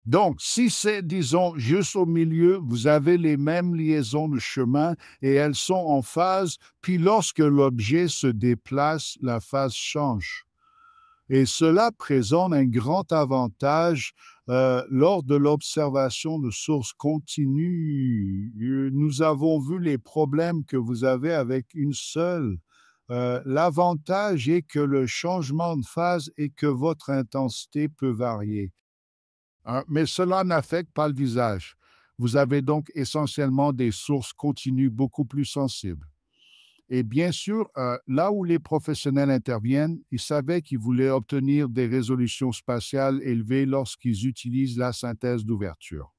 Donc, si c'est, disons, juste au milieu, vous avez les mêmes liaisons de chemin et elles sont en phase, puis lorsque l'objet se déplace, la phase change. Et cela présente un grand avantage lors de l'observation de sources continues. Nous avons vu les problèmes que vous avez avec une seule. L'avantage est que le changement de phase et que votre intensité peut varier. Mais cela n'affecte pas le visage. Vous avez donc essentiellement des sources continues beaucoup plus sensibles. Et bien sûr, là où les professionnels interviennent, ils savaient qu'ils voulaient obtenir des résolutions spatiales élevées lorsqu'ils utilisent la synthèse d'ouverture.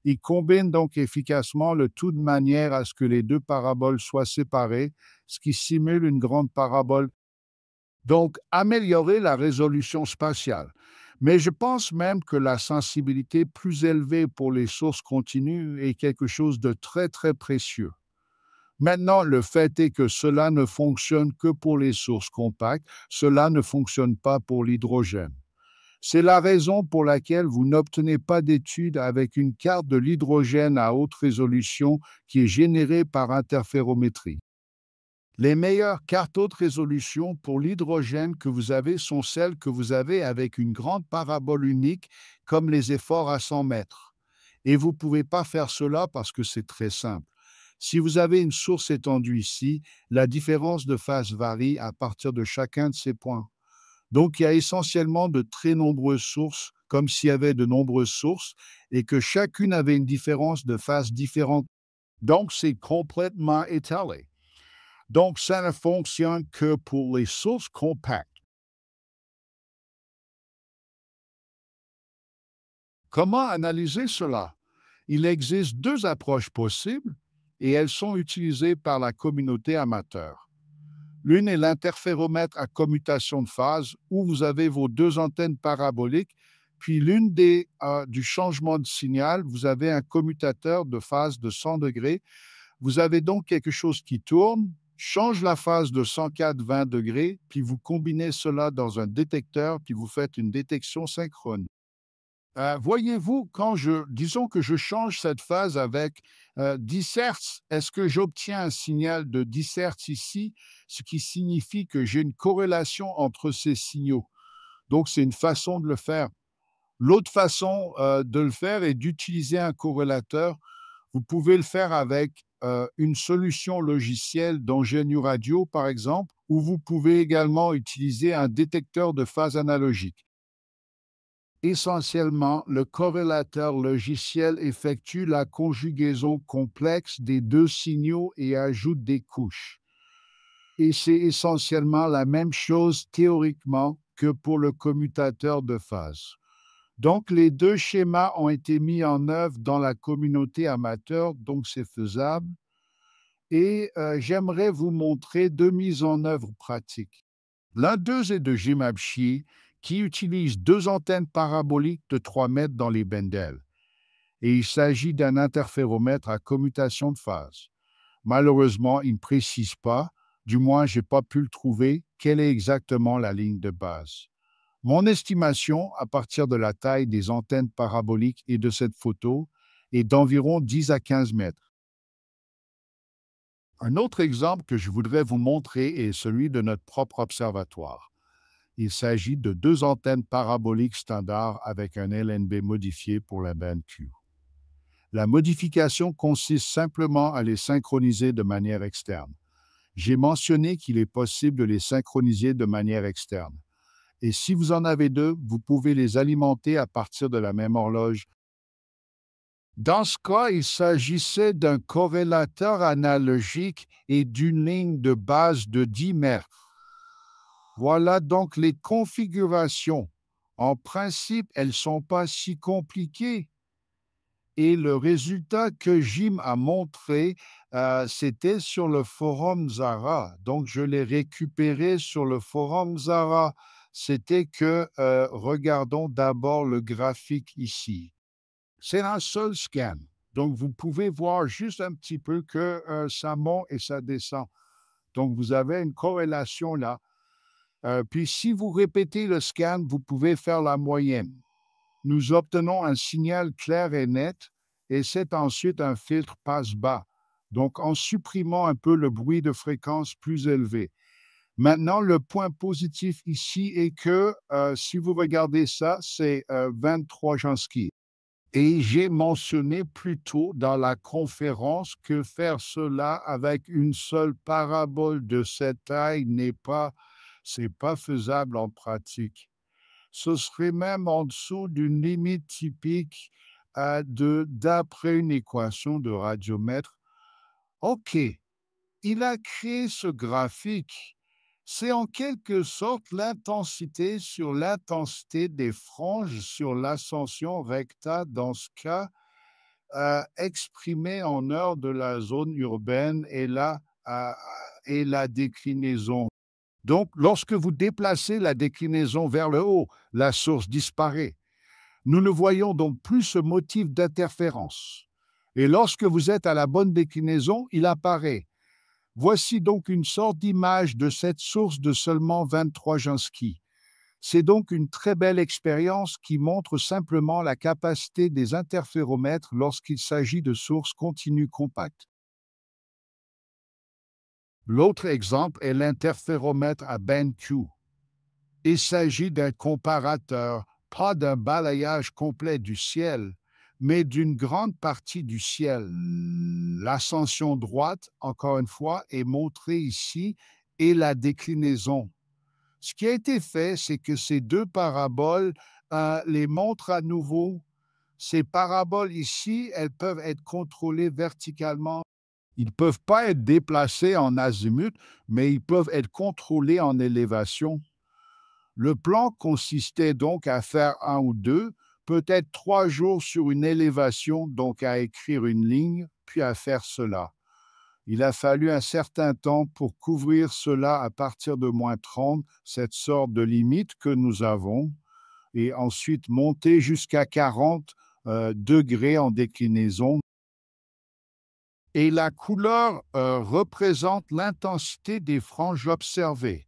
Ils combinent donc efficacement le tout de manière à ce que les deux paraboles soient séparées, ce qui simule une grande parabole. Donc, améliorer la résolution spatiale. Mais je pense même que la sensibilité plus élevée pour les sources continues est quelque chose de très, très précieux. Maintenant, le fait est que cela ne fonctionne que pour les sources compactes, cela ne fonctionne pas pour l'hydrogène. C'est la raison pour laquelle vous n'obtenez pas d'études avec une carte de l'hydrogène à haute résolution qui est générée par interférométrie. Les meilleures cartes haute résolution pour l'hydrogène que vous avez sont celles que vous avez avec une grande parabole unique, comme les efforts à 100 mètres. Et vous ne pouvez pas faire cela parce que c'est très simple. Si vous avez une source étendue ici, la différence de phase varie à partir de chacun de ces points. Donc, il y a essentiellement de très nombreuses sources, comme s'il y avait de nombreuses sources, et que chacune avait une différence de phase différente. Donc, c'est complètement étalé. Donc, ça ne fonctionne que pour les sources compactes. Comment analyser cela? Il existe deux approches possibles et elles sont utilisées par la communauté amateur. L'une est l'interféromètre à commutation de phase, où vous avez vos deux antennes paraboliques, puis l'une du changement de signal, vous avez un commutateur de phase de 100 degrés. Vous avez donc quelque chose qui tourne, change la phase de 104-20 degrés, puis vous combinez cela dans un détecteur, puis vous faites une détection synchrone. Voyez-vous, disons que je change cette phase avec 10 Hz, est-ce que j'obtiens un signal de 10 Hz ici, ce qui signifie que j'ai une corrélation entre ces signaux. Donc, c'est une façon de le faire. L'autre façon de le faire est d'utiliser un corrélateur. Vous pouvez le faire avec une solution logicielle d'ingénierie radio, par exemple, ou vous pouvez également utiliser un détecteur de phase analogique. Essentiellement, le corrélateur logiciel effectue la conjugaison complexe des deux signaux et ajoute des couches. Et c'est essentiellement la même chose théoriquement que pour le commutateur de phase. Donc, les deux schémas ont été mis en œuvre dans la communauté amateur, donc c'est faisable. Et j'aimerais vous montrer deux mises en œuvre pratiques. L'un d'eux est de Jimabshi, qui utilise deux antennes paraboliques de 3 mètres dans les bendels. Et il s'agit d'un interféromètre à commutation de phase. Malheureusement, il ne précise pas, du moins je n'ai pas pu le trouver, quelle est exactement la ligne de base. Mon estimation, à partir de la taille des antennes paraboliques et de cette photo, est d'environ 10 à 15 mètres. Un autre exemple que je voudrais vous montrer est celui de notre propre observatoire. Il s'agit de deux antennes paraboliques standards avec un LNB modifié pour la bande Q. La modification consiste simplement à les synchroniser de manière externe. J'ai mentionné qu'il est possible de les synchroniser de manière externe. Et si vous en avez deux, vous pouvez les alimenter à partir de la même horloge. Dans ce cas, il s'agissait d'un corrélateur analogique et d'une ligne de base de 10 mètres. Voilà donc les configurations. En principe, elles ne sont pas si compliquées. Et le résultat que Jim a montré, c'était sur le forum Zara. Donc, je l'ai récupéré sur le forum Zara. C'était que, regardons d'abord le graphique ici. C'est un seul scan. Donc, vous pouvez voir juste un petit peu que ça monte et ça descend. Donc, vous avez une corrélation là. Puis, si vous répétez le scan, vous pouvez faire la moyenne. Nous obtenons un signal clair et net et c'est ensuite un filtre passe-bas, donc en supprimant un peu le bruit de fréquence plus élevé. Maintenant, le point positif ici est que, si vous regardez ça, c'est 23 Jansky. Et j'ai mentionné plus tôt dans la conférence que faire cela avec une seule parabole de cette taille c'est pas faisable en pratique. Ce serait même en dessous d'une limite typique d'après une équation de radiomètre. OK, il a créé ce graphique. C'est en quelque sorte l'intensité sur l'intensité des franges sur l'ascension recta, dans ce cas, exprimée en heures de la zone urbaine et la déclinaison. Donc, lorsque vous déplacez la déclinaison vers le haut, la source disparaît. Nous ne voyons donc plus ce motif d'interférence. Et lorsque vous êtes à la bonne déclinaison, il apparaît. Voici donc une sorte d'image de cette source de seulement 23 Jansky. C'est donc une très belle expérience qui montre simplement la capacité des interféromètres lorsqu'il s'agit de sources continues compactes. L'autre exemple est l'interféromètre à bande Q. Il s'agit d'un comparateur, pas d'un balayage complet du ciel, mais d'une grande partie du ciel. L'ascension droite, encore une fois, est montrée ici et la déclinaison. Ce qui a été fait, c'est que ces deux paraboles les montrent à nouveau. Ces paraboles ici, elles peuvent être contrôlées verticalement. Ils ne peuvent pas être déplacés en azimut, mais ils peuvent être contrôlés en élévation. Le plan consistait donc à faire 1 ou 2, peut-être 3 jours sur une élévation, donc à écrire une ligne, puis à faire cela. Il a fallu un certain temps pour couvrir cela à partir de -30, cette sorte de limite que nous avons, et ensuite monter jusqu'à 40 degrés en déclinaison. Et la couleur représente l'intensité des franges observées.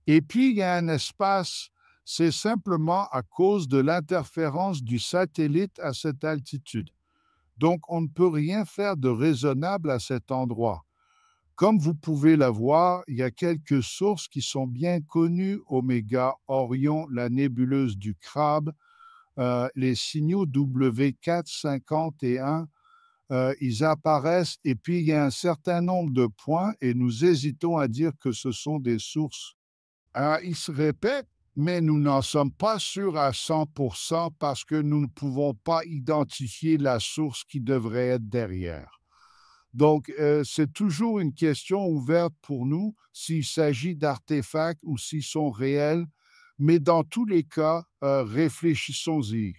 Et puis, il y a un espace, c'est simplement à cause de l'interférence du satellite à cette altitude. Donc, on ne peut rien faire de raisonnable à cet endroit. Comme vous pouvez la voir, il y a quelques sources qui sont bien connues, Oméga, Orion, la nébuleuse du Crabe, les signaux W451, ils apparaissent et puis il y a un certain nombre de points et nous hésitons à dire que ce sont des sources. Il se répète, mais nous n'en sommes pas sûrs à 100% parce que nous ne pouvons pas identifier la source qui devrait être derrière. Donc, c'est toujours une question ouverte pour nous s'il s'agit d'artefacts ou s'ils sont réels, mais dans tous les cas, réfléchissons-y.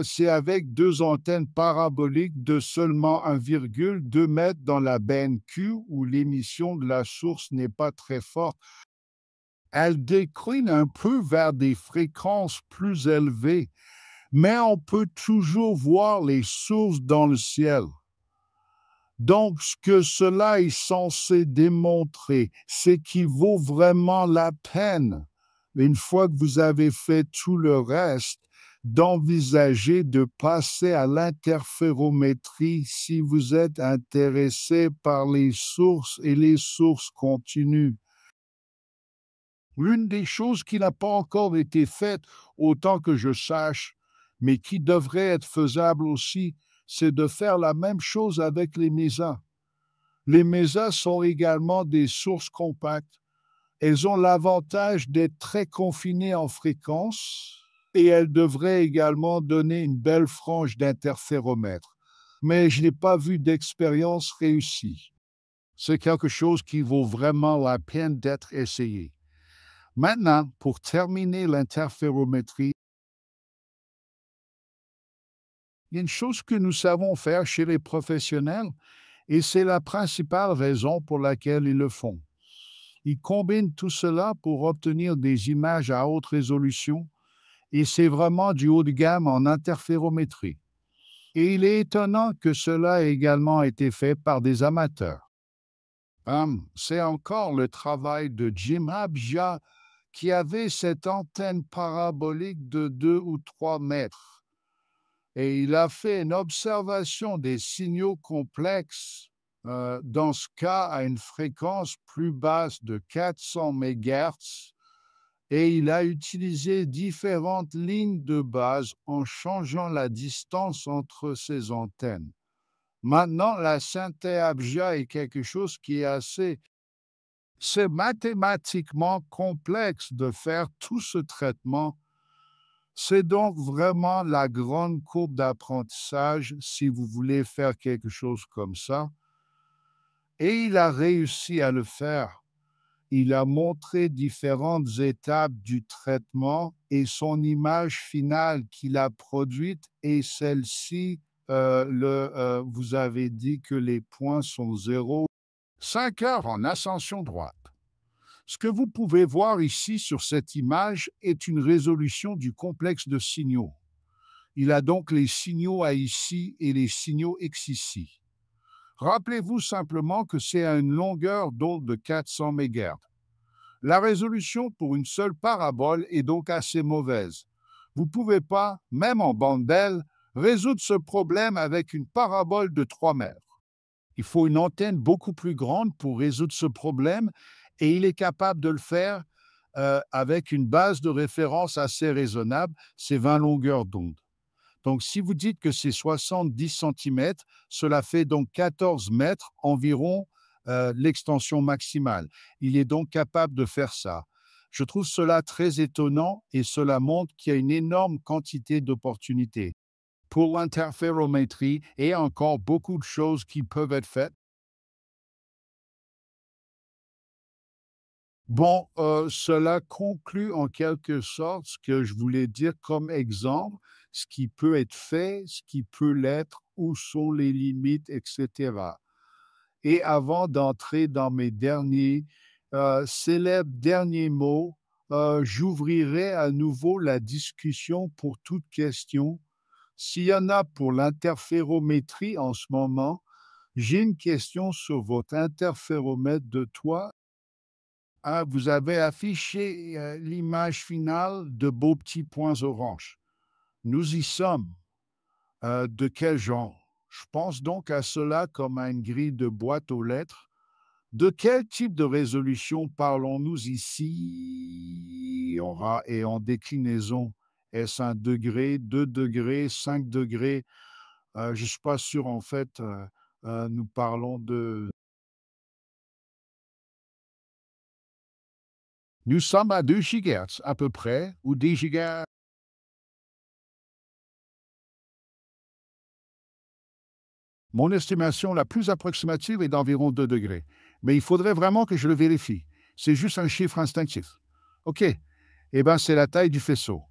C'est avec deux antennes paraboliques de seulement 1,2 mètres dans la benne Q où l'émission de la source n'est pas très forte. Elle décline un peu vers des fréquences plus élevées, mais on peut toujours voir les sources dans le ciel. Donc, ce que cela est censé démontrer, c'est qu'il vaut vraiment la peine, une fois que vous avez fait tout le reste, d'envisager de passer à l'interférométrie si vous êtes intéressé par les sources et les sources continues. L'une des choses qui n'a pas encore été faite, autant que je sache, mais qui devrait être faisable aussi, c'est de faire la même chose avec les mésas. Les mésas sont également des sources compactes. Elles ont l'avantage d'être très confinées en fréquence et elles devraient également donner une belle frange d'interféromètre. Mais je n'ai pas vu d'expérience réussie. C'est quelque chose qui vaut vraiment la peine d'être essayé. Maintenant, pour terminer l'interférométrie, il y a une chose que nous savons faire chez les professionnels et c'est la principale raison pour laquelle ils le font. Ils combinent tout cela pour obtenir des images à haute résolution et c'est vraiment du haut de gamme en interférométrie. Et il est étonnant que cela ait également été fait par des amateurs. C'est encore le travail de Jim Abja qui avait cette antenne parabolique de 2 ou 3 mètres. Et il a fait une observation des signaux complexes, dans ce cas à une fréquence plus basse de 400 MHz, et il a utilisé différentes lignes de base en changeant la distance entre ces antennes. Maintenant, la synthèse Abja est quelque chose qui est assez... C'est mathématiquement complexe de faire tout ce traitement. C'est donc vraiment la grande courbe d'apprentissage si vous voulez faire quelque chose comme ça. Et il a réussi à le faire. Il a montré différentes étapes du traitement et son image finale qu'il a produite est celle-ci. Vous avez dit que les points sont 0. 5 heures en ascension droite. Ce que vous pouvez voir ici sur cette image est une résolution du complexe de signaux. Il a donc les signaux A ici et les signaux X ici. Rappelez-vous simplement que c'est à une longueur d'onde de 400 MHz. La résolution pour une seule parabole est donc assez mauvaise. Vous ne pouvez pas, même en bande belle, résoudre ce problème avec une parabole de 3 mètres. Il faut une antenne beaucoup plus grande pour résoudre ce problème et il est capable de le faire avec une base de référence assez raisonnable, c'est 20 longueurs d'onde. Donc, si vous dites que c'est 70 cm, cela fait donc 14 mètres environ l'extension maximale. Il est donc capable de faire ça. Je trouve cela très étonnant et cela montre qu'il y a une énorme quantité d'opportunités pour l'interférométrie et encore beaucoup de choses qui peuvent être faites. Bon, cela conclut en quelque sorte ce que je voulais dire comme exemple, ce qui peut être fait, ce qui peut l'être, où sont les limites, etc. Et avant d'entrer dans mes derniers célèbres derniers mots, j'ouvrirai à nouveau la discussion pour toute question. S'il y en a pour l'interférométrie en ce moment, j'ai une question sur votre interféromètre de toit. Ah, vous avez affiché l'image finale de beaux petits points orange. Nous y sommes. De quel genre? Je pense donc à cela comme à une grille de boîte aux lettres. De quel type de résolution parlons-nous ici? Et en déclinaison, est-ce 1 degré, 2 degrés, 5 degrés? Je ne suis pas sûr, en fait, nous parlons de Nous sommes à 2 GHz à peu près, ou 10 GHz. Mon estimation la plus approximative est d'environ 2 degrés, mais il faudrait vraiment que je le vérifie. C'est juste un chiffre instinctif. OK. Eh bien, c'est la taille du faisceau.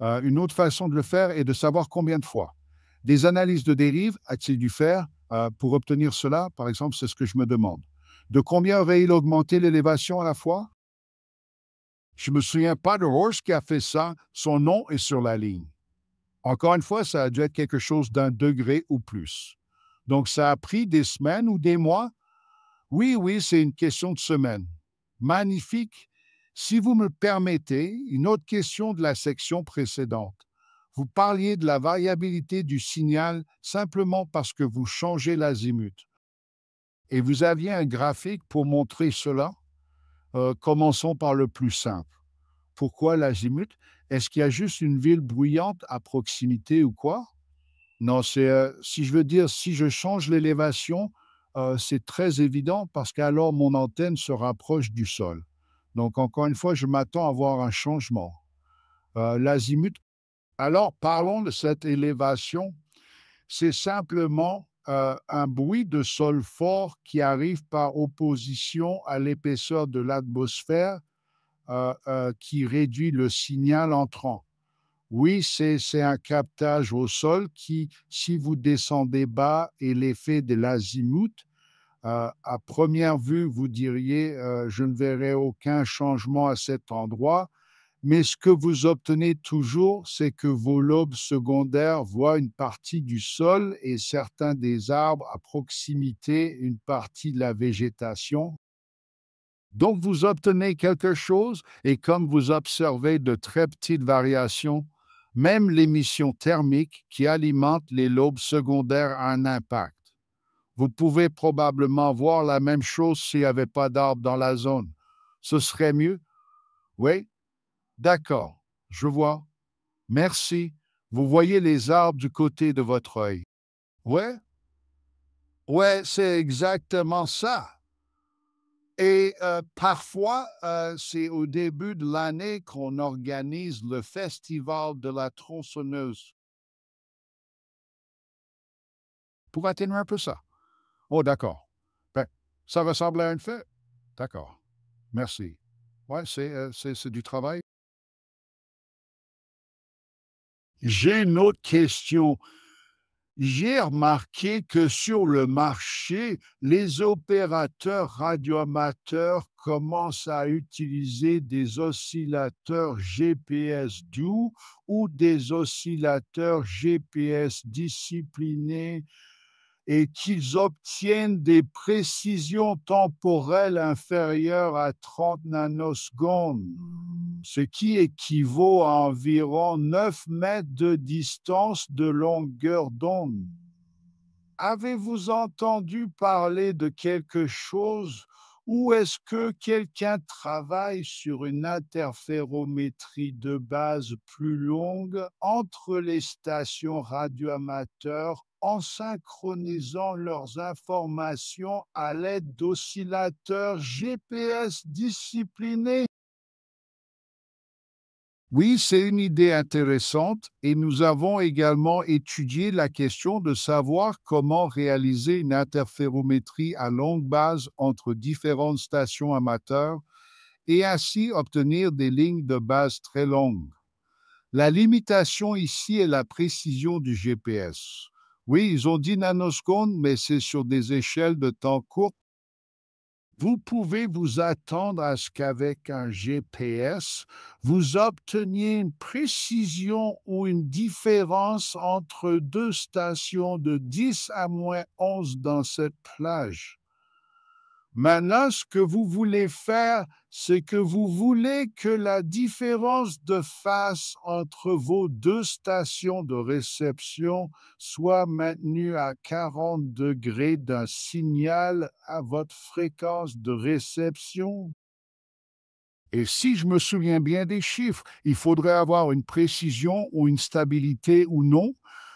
Une autre façon de le faire est de savoir combien de fois. Des analyses de dérive a-t-il dû faire pour obtenir cela? Par exemple, c'est ce que je me demande. De combien aurait-il augmenté l'élévation à la fois? Je ne me souviens pas de Horst qui a fait ça. Son nom est sur la ligne. Encore une fois, ça a dû être quelque chose d'un degré ou plus. Donc, ça a pris des semaines ou des mois? Oui, oui, c'est une question de semaines. Magnifique. Si vous me permettez, une autre question de la section précédente. Vous parliez de la variabilité du signal simplement parce que vous changez l'azimut. Et vous aviez un graphique pour montrer cela? Commençons par le plus simple. Pourquoi l'azimut? Est-ce qu'il y a juste une ville bruyante à proximité ou quoi? Non, si je veux dire, si je change l'élévation, c'est très évident parce qu'alors mon antenne se rapproche du sol. Donc, encore une fois, je m'attends à voir un changement. L'azimut. Alors, parlons de cette élévation. C'est simplement un bruit de sol fort qui arrive par opposition à l'épaisseur de l'atmosphère qui réduit le signal entrant. Oui, c'est un captage au sol qui, si vous descendez bas et l'effet de l'azimut, à première vue, vous diriez je ne verrai aucun changement à cet endroit, mais ce que vous obtenez toujours, c'est que vos lobes secondaires voient une partie du sol et certains des arbres à proximité, une partie de la végétation. Donc, vous obtenez quelque chose et comme vous observez de très petites variations, même l'émission thermique qui alimente les lobes secondaires a un impact. Vous pouvez probablement voir la même chose s'il n'y avait pas d'arbres dans la zone. Ce serait mieux? Oui? D'accord. Je vois. Merci. Vous voyez les arbres du côté de votre œil. Ouais? Ouais, c'est exactement ça. Et parfois, c'est au début de l'année qu'on organise le festival de la tronçonneuse. Pour atténuer un peu ça. Oh, d'accord. Ben, ça ressemble à une fête. D'accord. Merci. Ouais, c'est du travail. J'ai une autre question. J'ai remarqué que sur le marché, les opérateurs radioamateurs commencent à utiliser des oscillateurs GPS doux ou des oscillateurs GPS disciplinés et qu'ils obtiennent des précisions temporelles inférieures à 30 nanosecondes, ce qui équivaut à environ 9 mètres de distance de longueur d'onde. Avez-vous entendu parler de quelque chose ou est-ce que quelqu'un travaille sur une interférométrie de base plus longue entre les stations radioamateurs en synchronisant leurs informations à l'aide d'oscillateurs GPS disciplinés? Oui, c'est une idée intéressante et nous avons également étudié la question de savoir comment réaliser une interférométrie à longue base entre différentes stations amateurs et ainsi obtenir des lignes de base très longues. La limitation ici est la précision du GPS. Oui, ils ont dit nanosecondes, mais c'est sur des échelles de temps courtes. Vous pouvez vous attendre à ce qu'avec un GPS, vous obteniez une précision ou une différence entre deux stations de 10 à moins 11 dans cette plage. Maintenant, ce que vous voulez faire, c'est que vous voulez que la différence de phase entre vos deux stations de réception soit maintenue à 40 degrés d'un signal à votre fréquence de réception. Et si je me souviens bien des chiffres, il faudrait avoir une précision ou une stabilité ou non,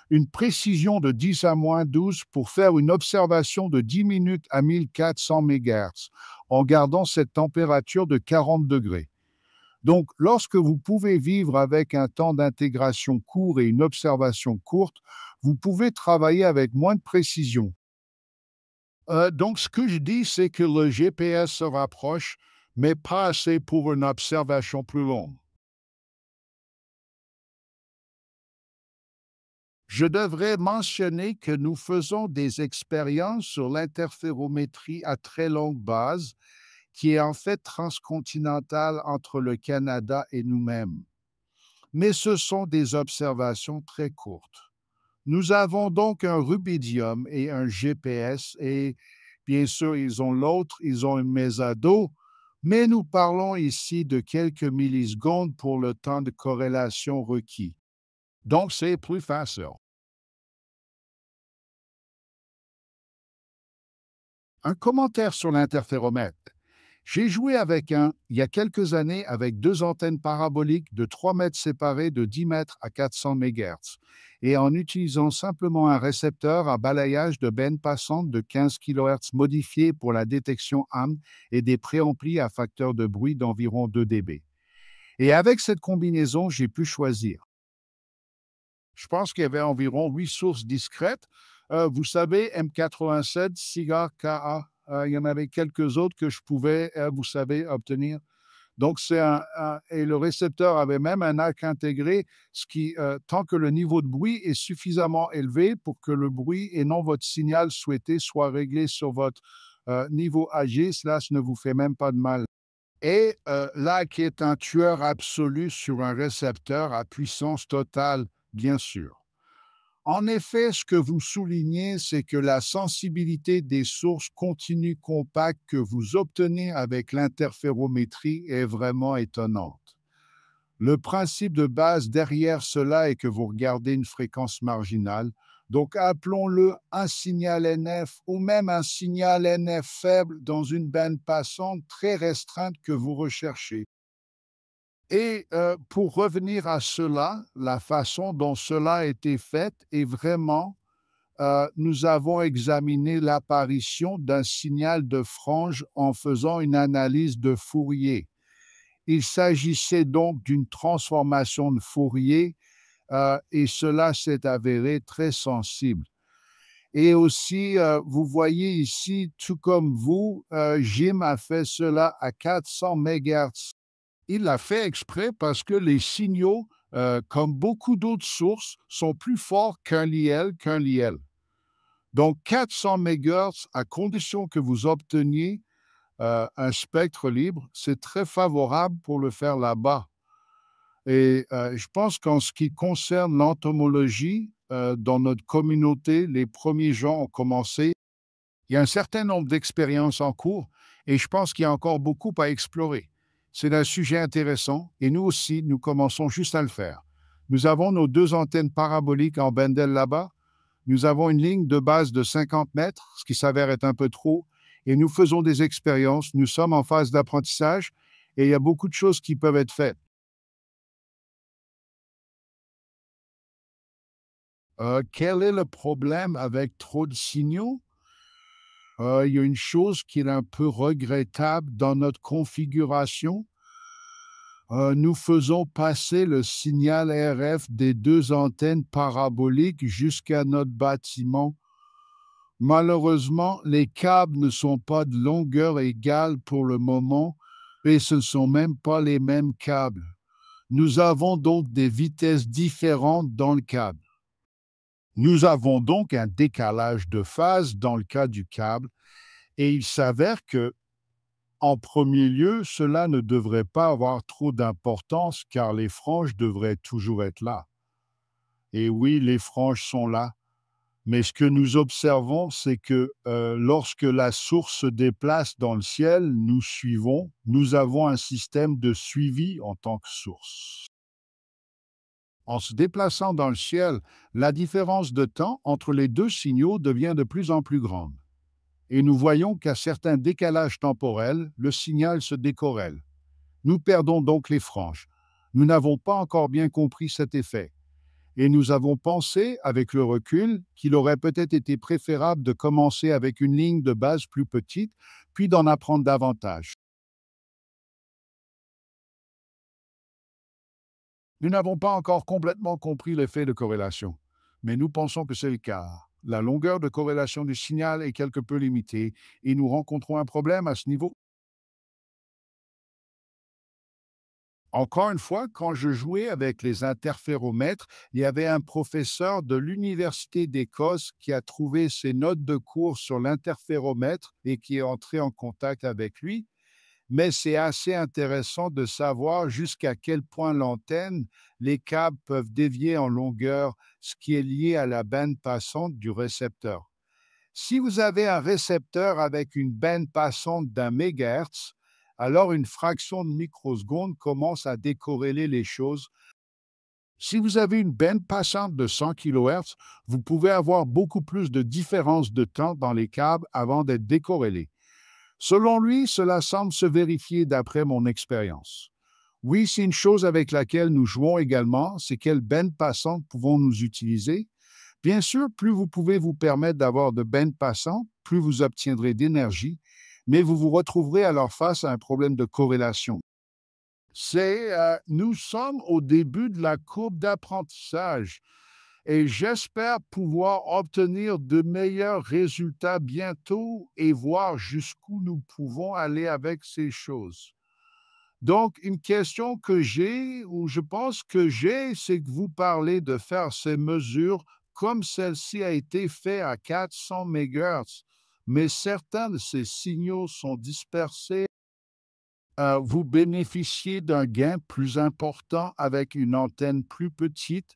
une précision de 10 à moins 12 pour faire une observation de 10 minutes à 1400 MHz en gardant cette température de 40 degrés. Donc, lorsque vous pouvez vivre avec un temps d'intégration court et une observation courte, vous pouvez travailler avec moins de précision. Donc, ce que je dis, c'est que le GPS se rapproche, mais pas assez pour une observation plus longue. Je devrais mentionner que nous faisons des expériences sur l'interférométrie à très longue base, qui est en fait transcontinentale entre le Canada et nous-mêmes. Mais ce sont des observations très courtes. Nous avons donc un rubidium et un GPS et bien sûr, ils ont l'autre, ils ont une mesado, mais nous parlons ici de quelques millisecondes pour le temps de corrélation requis. Donc, c'est plus facile. Un commentaire sur l'interféromètre. J'ai joué avec il y a quelques années avec deux antennes paraboliques de 3 mètres séparées de 10 mètres à 400 MHz et en utilisant simplement un récepteur à balayage de bande passante de 15 kHz modifié pour la détection AM et des préamplis à facteur de bruit d'environ 2 dB. Et avec cette combinaison, j'ai pu choisir. Je pense qu'il y avait environ 8 sources discrètes. Vous savez, M87, Cigar, KA, il y en avait quelques autres que je pouvais, vous savez, obtenir. Donc, et le récepteur avait même un arc intégré, ce qui, tant que le niveau de bruit est suffisamment élevé pour que le bruit et non votre signal souhaité soit réglé sur votre niveau AG, cela ne vous fait même pas de mal. Et là, qui est un tueur absolu sur un récepteur à puissance totale, bien sûr. En effet, ce que vous soulignez, c'est que la sensibilité des sources continues compactes que vous obtenez avec l'interférométrie est vraiment étonnante. Le principe de base derrière cela est que vous regardez une fréquence marginale, donc appelons-le un signal NF ou même un signal NF faible dans une bande passante très restreinte que vous recherchez. Et pour revenir à cela, la façon dont cela a été fait est vraiment, nous avons examiné l'apparition d'un signal de frange en faisant une analyse de Fourier. Il s'agissait donc d'une transformation de Fourier et cela s'est avéré très sensible. Et aussi, vous voyez ici, tout comme vous, Jim a fait cela à 400 MHz. Il l'a fait exprès parce que les signaux, comme beaucoup d'autres sources, sont plus forts qu'un LIL. Donc 400 MHz, à condition que vous obteniez un spectre libre, c'est très favorable pour le faire là-bas. Et je pense qu'en ce qui concerne l'entomologie, dans notre communauté, les premiers gens ont commencé. Il y a un certain nombre d'expériences en cours et je pense qu'il y a encore beaucoup à explorer. C'est un sujet intéressant et nous aussi, nous commençons juste à le faire. Nous avons nos deux antennes paraboliques en bundle là-bas. Nous avons une ligne de base de 50 mètres, ce qui s'avère être un peu trop, et nous faisons des expériences. Nous sommes en phase d'apprentissage et il y a beaucoup de choses qui peuvent être faites. Quel est le problème avec trop de signaux? Il y a une chose qui est un peu regrettable dans notre configuration. Nous faisons passer le signal RF des deux antennes paraboliques jusqu'à notre bâtiment. Malheureusement, les câbles ne sont pas de longueur égale pour le moment et ce ne sont même pas les mêmes câbles. Nous avons donc des vitesses différentes dans le câble. Nous avons donc un décalage de phase dans le cas du câble et il s'avère que, en premier lieu, cela ne devrait pas avoir trop d'importance car les franges devraient toujours être là. Et oui, les franges sont là. Mais ce que nous observons, c'est que lorsque la source se déplace dans le ciel, nous suivons, nous avons un système de suivi en tant que source. En se déplaçant dans le ciel, la différence de temps entre les deux signaux devient de plus en plus grande. Et nous voyons qu'à certains décalages temporels, le signal se décorrèle. Nous perdons donc les franges. Nous n'avons pas encore bien compris cet effet. Et nous avons pensé, avec le recul, qu'il aurait peut-être été préférable de commencer avec une ligne de base plus petite, puis d'en apprendre davantage. Nous n'avons pas encore complètement compris l'effet de corrélation, mais nous pensons que c'est le cas. La longueur de corrélation du signal est quelque peu limitée et nous rencontrons un problème à ce niveau. Encore une fois, quand je jouais avec les interféromètres, il y avait un professeur de l'Université d'Écosse qui a trouvé ses notes de cours sur l'interféromètre et qui est entré en contact avec lui. Mais c'est assez intéressant de savoir jusqu'à quel point l'antenne, les câbles peuvent dévier en longueur, ce qui est lié à la bande passante du récepteur. Si vous avez un récepteur avec une bande passante d'un mégahertz, alors une fraction de microseconde commence à décorréler les choses. Si vous avez une bande passante de 100 kHz, vous pouvez avoir beaucoup plus de différence de temps dans les câbles avant d'être décorrélés. Selon lui, cela semble se vérifier d'après mon expérience. Oui, c'est une chose avec laquelle nous jouons également, c'est quelle bande passante pouvons-nous utiliser. Bien sûr, plus vous pouvez vous permettre d'avoir de bandes passantes, plus vous obtiendrez d'énergie, mais vous vous retrouverez alors face à un problème de corrélation. Nous sommes au début de la courbe d'apprentissage et j'espère pouvoir obtenir de meilleurs résultats bientôt et voir jusqu'où nous pouvons aller avec ces choses. Donc, une question que j'ai, ou je pense que j'ai, c'est que vous parlez de faire ces mesures comme celle-ci a été faite à 400 MHz, mais certains de ces signaux sont dispersés. Vous bénéficiez d'un gain plus important avec une antenne plus petite,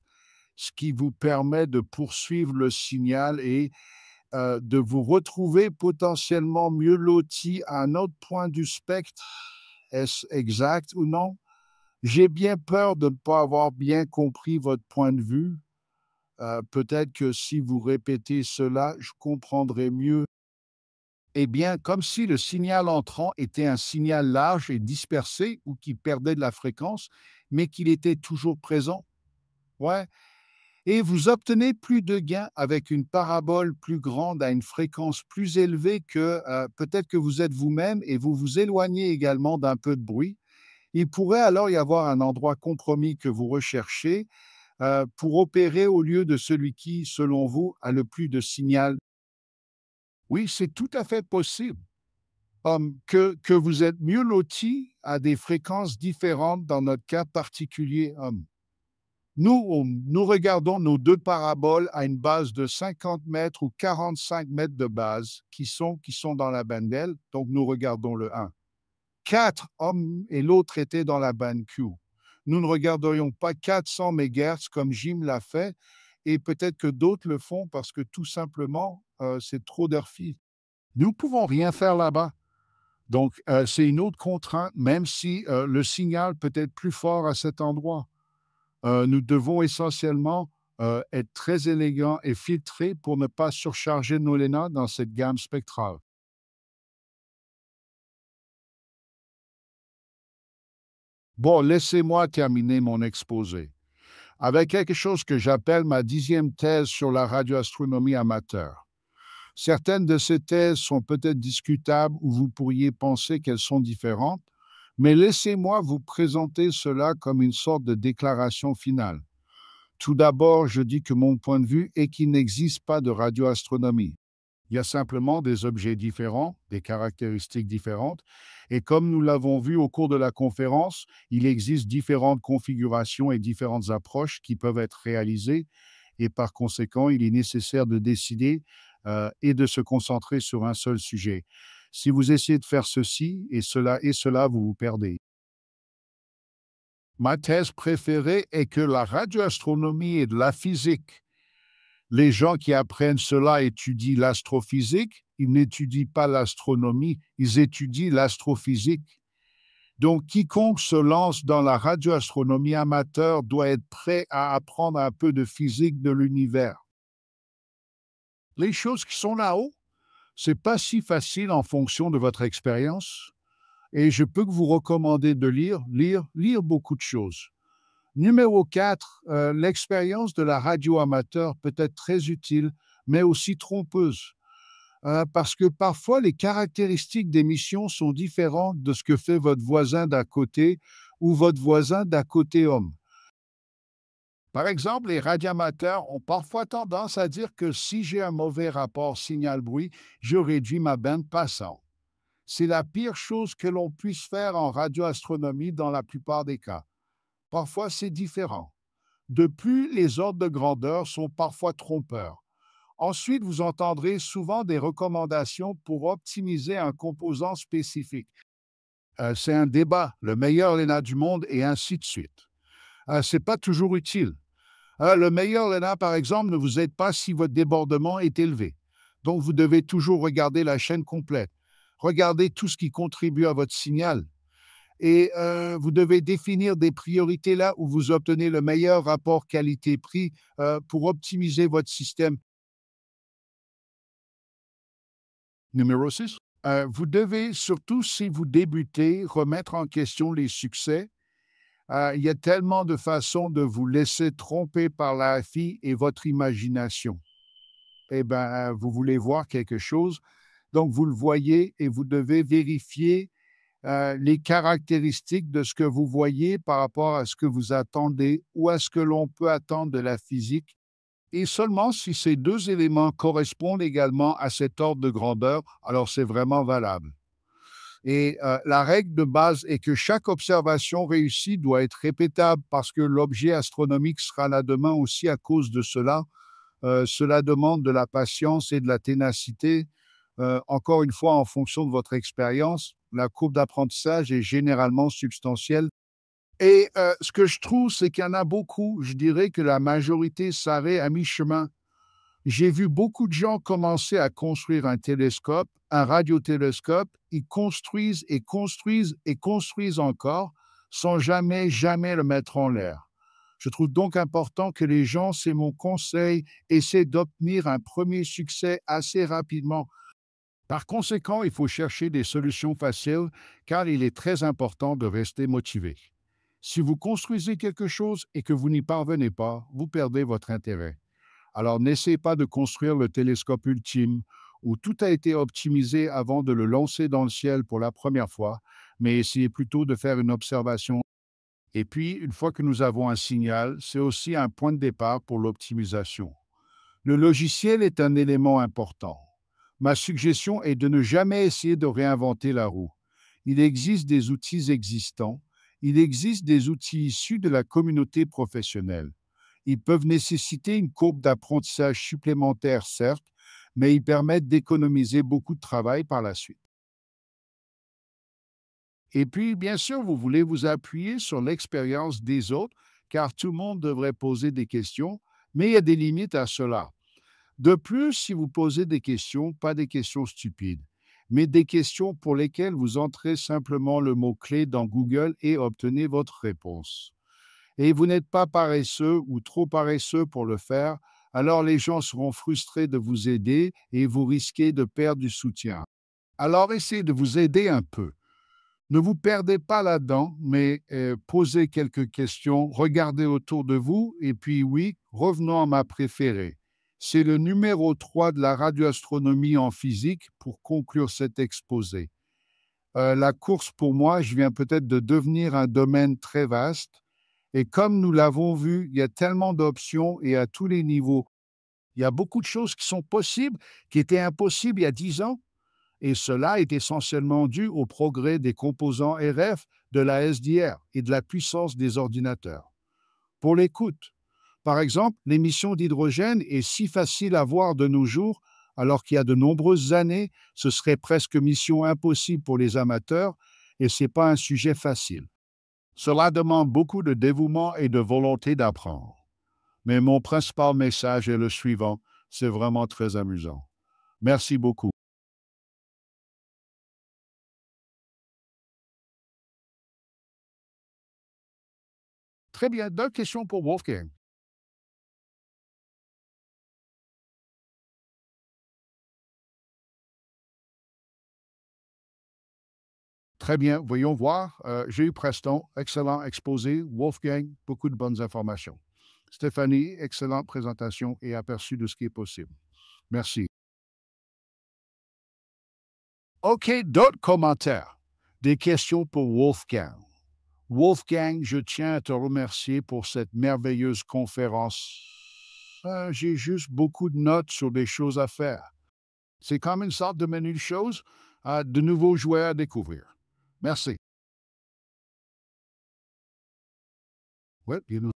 ce qui vous permet de poursuivre le signal et de vous retrouver potentiellement mieux loti à un autre point du spectre. Est-ce exact ou non? J'ai bien peur de ne pas avoir bien compris votre point de vue. Peut-être que si vous répétez cela, je comprendrai mieux. Eh bien, comme si le signal entrant était un signal large et dispersé ou qui perdait de la fréquence, mais qu'il était toujours présent. Ouais. Et vous obtenez plus de gains avec une parabole plus grande à une fréquence plus élevée que peut-être que vous êtes vous-même et vous vous éloignez également d'un peu de bruit. Il pourrait alors y avoir un endroit compromis que vous recherchez pour opérer au lieu de celui qui, selon vous, a le plus de signal. Oui, c'est tout à fait possible. Que vous êtes mieux loti à des fréquences différentes dans notre cas particulier. Nous regardons nos deux paraboles à une base de 50 mètres ou 45 mètres de base qui sont dans la bande L, donc nous regardons le 1. 4 hommes et l'autre était dans la bande Q. Nous ne regarderions pas 400 MHz comme Jim l'a fait, et peut-être que d'autres le font parce que tout simplement, c'est trop d'heure-fil. Nous ne pouvons rien faire là-bas. Donc, c'est une autre contrainte, même si le signal peut être plus fort à cet endroit. Nous devons essentiellement être très élégants et filtrés pour ne pas surcharger nos LENA dans cette gamme spectrale. Bon, laissez-moi terminer mon exposé avec quelque chose que j'appelle ma 10e thèse sur la radioastronomie amateur. Certaines de ces thèses sont peut-être discutables ou vous pourriez penser qu'elles sont différentes, mais laissez-moi vous présenter cela comme une sorte de déclaration finale. Tout d'abord, je dis que mon point de vue est qu'il n'existe pas de radioastronomie. Il y a simplement des objets différents, des caractéristiques différentes, et comme nous l'avons vu au cours de la conférence, il existe différentes configurations et différentes approches qui peuvent être réalisées, et par conséquent, il est nécessaire de décider et de se concentrer sur un seul sujet. Si vous essayez de faire ceci et cela, vous vous perdez. Ma thèse préférée est que la radioastronomie est de la physique. Les gens qui apprennent cela étudient l'astrophysique, ils n'étudient pas l'astronomie, ils étudient l'astrophysique. Donc, quiconque se lance dans la radioastronomie amateur doit être prêt à apprendre un peu de physique de l'univers. Les choses qui sont là-haut, c'est pas si facile en fonction de votre expérience, et je peux que vous recommander de lire beaucoup de choses. Numéro 4, l'expérience de la radio amateur peut être très utile, mais aussi trompeuse, parce que parfois les caractéristiques d'émission sont différentes de ce que fait votre voisin d'à côté ou votre voisin d'à côté homme. Par exemple, les radioamateurs ont parfois tendance à dire que si j'ai un mauvais rapport signal-bruit, je réduis ma bande passante. C'est la pire chose que l'on puisse faire en radioastronomie dans la plupart des cas. Parfois, c'est différent. De plus, les ordres de grandeur sont parfois trompeurs. Ensuite, vous entendrez souvent des recommandations pour optimiser un composant spécifique. C'est un débat, le meilleur LENA du monde et ainsi de suite. Ce n'est pas toujours utile. Le meilleur LENA, par exemple, ne vous aide pas si votre débordement est élevé. Donc, vous devez toujours regarder la chaîne complète. Regardez tout ce qui contribue à votre signal. Et vous devez définir des priorités là où vous obtenez le meilleur rapport qualité-prix pour optimiser votre système. Numéro 6. Vous devez, surtout si vous débutez, remettre en question les succès. Il y a tellement de façons de vous laisser tromper par la fille et votre imagination. Eh bien, vous voulez voir quelque chose, donc vous le voyez et vous devez vérifier les caractéristiques de ce que vous voyez par rapport à ce que vous attendez ou à ce que l'on peut attendre de la physique. Et seulement si ces deux éléments correspondent également à cet ordre de grandeur, alors c'est vraiment valable. Et la règle de base est que chaque observation réussie doit être répétable parce que l'objet astronomique sera là demain aussi à cause de cela. Cela demande de la patience et de la ténacité. Encore une fois, en fonction de votre expérience, la courbe d'apprentissage est généralement substantielle. Et ce que je trouve, c'est qu'il y en a beaucoup. Je dirais que la majorité s'arrête à mi-chemin. J'ai vu beaucoup de gens commencer à construire un télescope, un radiotélescope. Ils construisent et construisent et construisent encore sans jamais, jamais le mettre en l'air. Je trouve donc important que les gens, c'est mon conseil, essaient d'obtenir un premier succès assez rapidement. Par conséquent, il faut chercher des solutions faciles car il est très important de rester motivé. Si vous construisez quelque chose et que vous n'y parvenez pas, vous perdez votre intérêt. Alors n'essayez pas de construire le télescope ultime où tout a été optimisé avant de le lancer dans le ciel pour la première fois, mais essayez plutôt de faire une observation. Et puis, une fois que nous avons un signal, c'est aussi un point de départ pour l'optimisation. Le logiciel est un élément important. Ma suggestion est de ne jamais essayer de réinventer la roue. Il existe des outils existants, il existe des outils issus de la communauté professionnelle. Ils peuvent nécessiter une courbe d'apprentissage supplémentaire, certes, mais ils permettent d'économiser beaucoup de travail par la suite. Et puis, bien sûr, vous voulez vous appuyer sur l'expérience des autres, car tout le monde devrait poser des questions, mais il y a des limites à cela. De plus, si vous posez des questions, pas des questions stupides, mais des questions pour lesquelles vous entrez simplement le mot-clé dans Google et obtenez votre réponse. Et vous n'êtes pas paresseux ou trop paresseux pour le faire, alors les gens seront frustrés de vous aider et vous risquez de perdre du soutien. Alors essayez de vous aider un peu. Ne vous perdez pas là-dedans, mais posez quelques questions, regardez autour de vous et puis oui, revenons à ma préférée. C'est le numéro 3 de la radioastronomie en physique pour conclure cet exposé. La course, pour moi, je viens peut-être de devenir un domaine très vaste. Et comme nous l'avons vu, il y a tellement d'options et à tous les niveaux. Il y a beaucoup de choses qui sont possibles, qui étaient impossibles il y a 10 ans. Et cela est essentiellement dû au progrès des composants RF, de la SDR et de la puissance des ordinateurs. Pour l'écoute, par exemple, l'émission d'hydrogène est si facile à voir de nos jours, alors qu'il y a de nombreuses années, ce serait presque mission impossible pour les amateurs, et ce n'est pas un sujet facile. Cela demande beaucoup de dévouement et de volonté d'apprendre. Mais mon principal message est le suivant, c'est vraiment très amusant. Merci beaucoup. Très bien, deux questions pour Wolfgang. Très bien, voyons voir. J'ai eu Preston, excellent exposé. Wolfgang, beaucoup de bonnes informations. Stéphanie, excellente présentation et aperçu de ce qui est possible. Merci. OK, d'autres commentaires. Des questions pour Wolfgang. Wolfgang, je tiens à te remercier pour cette merveilleuse conférence. J'ai juste beaucoup de notes sur des choses à faire. C'est comme une sorte de menu de choses, de nouveaux jouets à découvrir. Merci. Ouais, bien nous-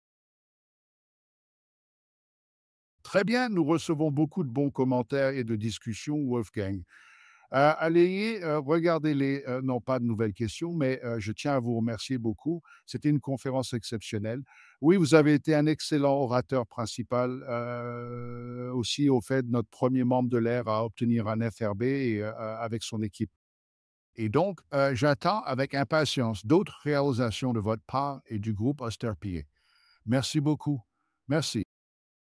Très bien, nous recevons beaucoup de bons commentaires et de discussions, Wolfgang. Allez, regardez-les, non pas de nouvelles questions, mais je tiens à vous remercier beaucoup. C'était une conférence exceptionnelle. Oui, vous avez été un excellent orateur principal, aussi au fait notre premier membre de l'air à obtenir un FRB et, avec son équipe. Et donc, j'attends avec impatience d'autres réalisations de votre part et du groupe Osterpié. Merci beaucoup. Merci.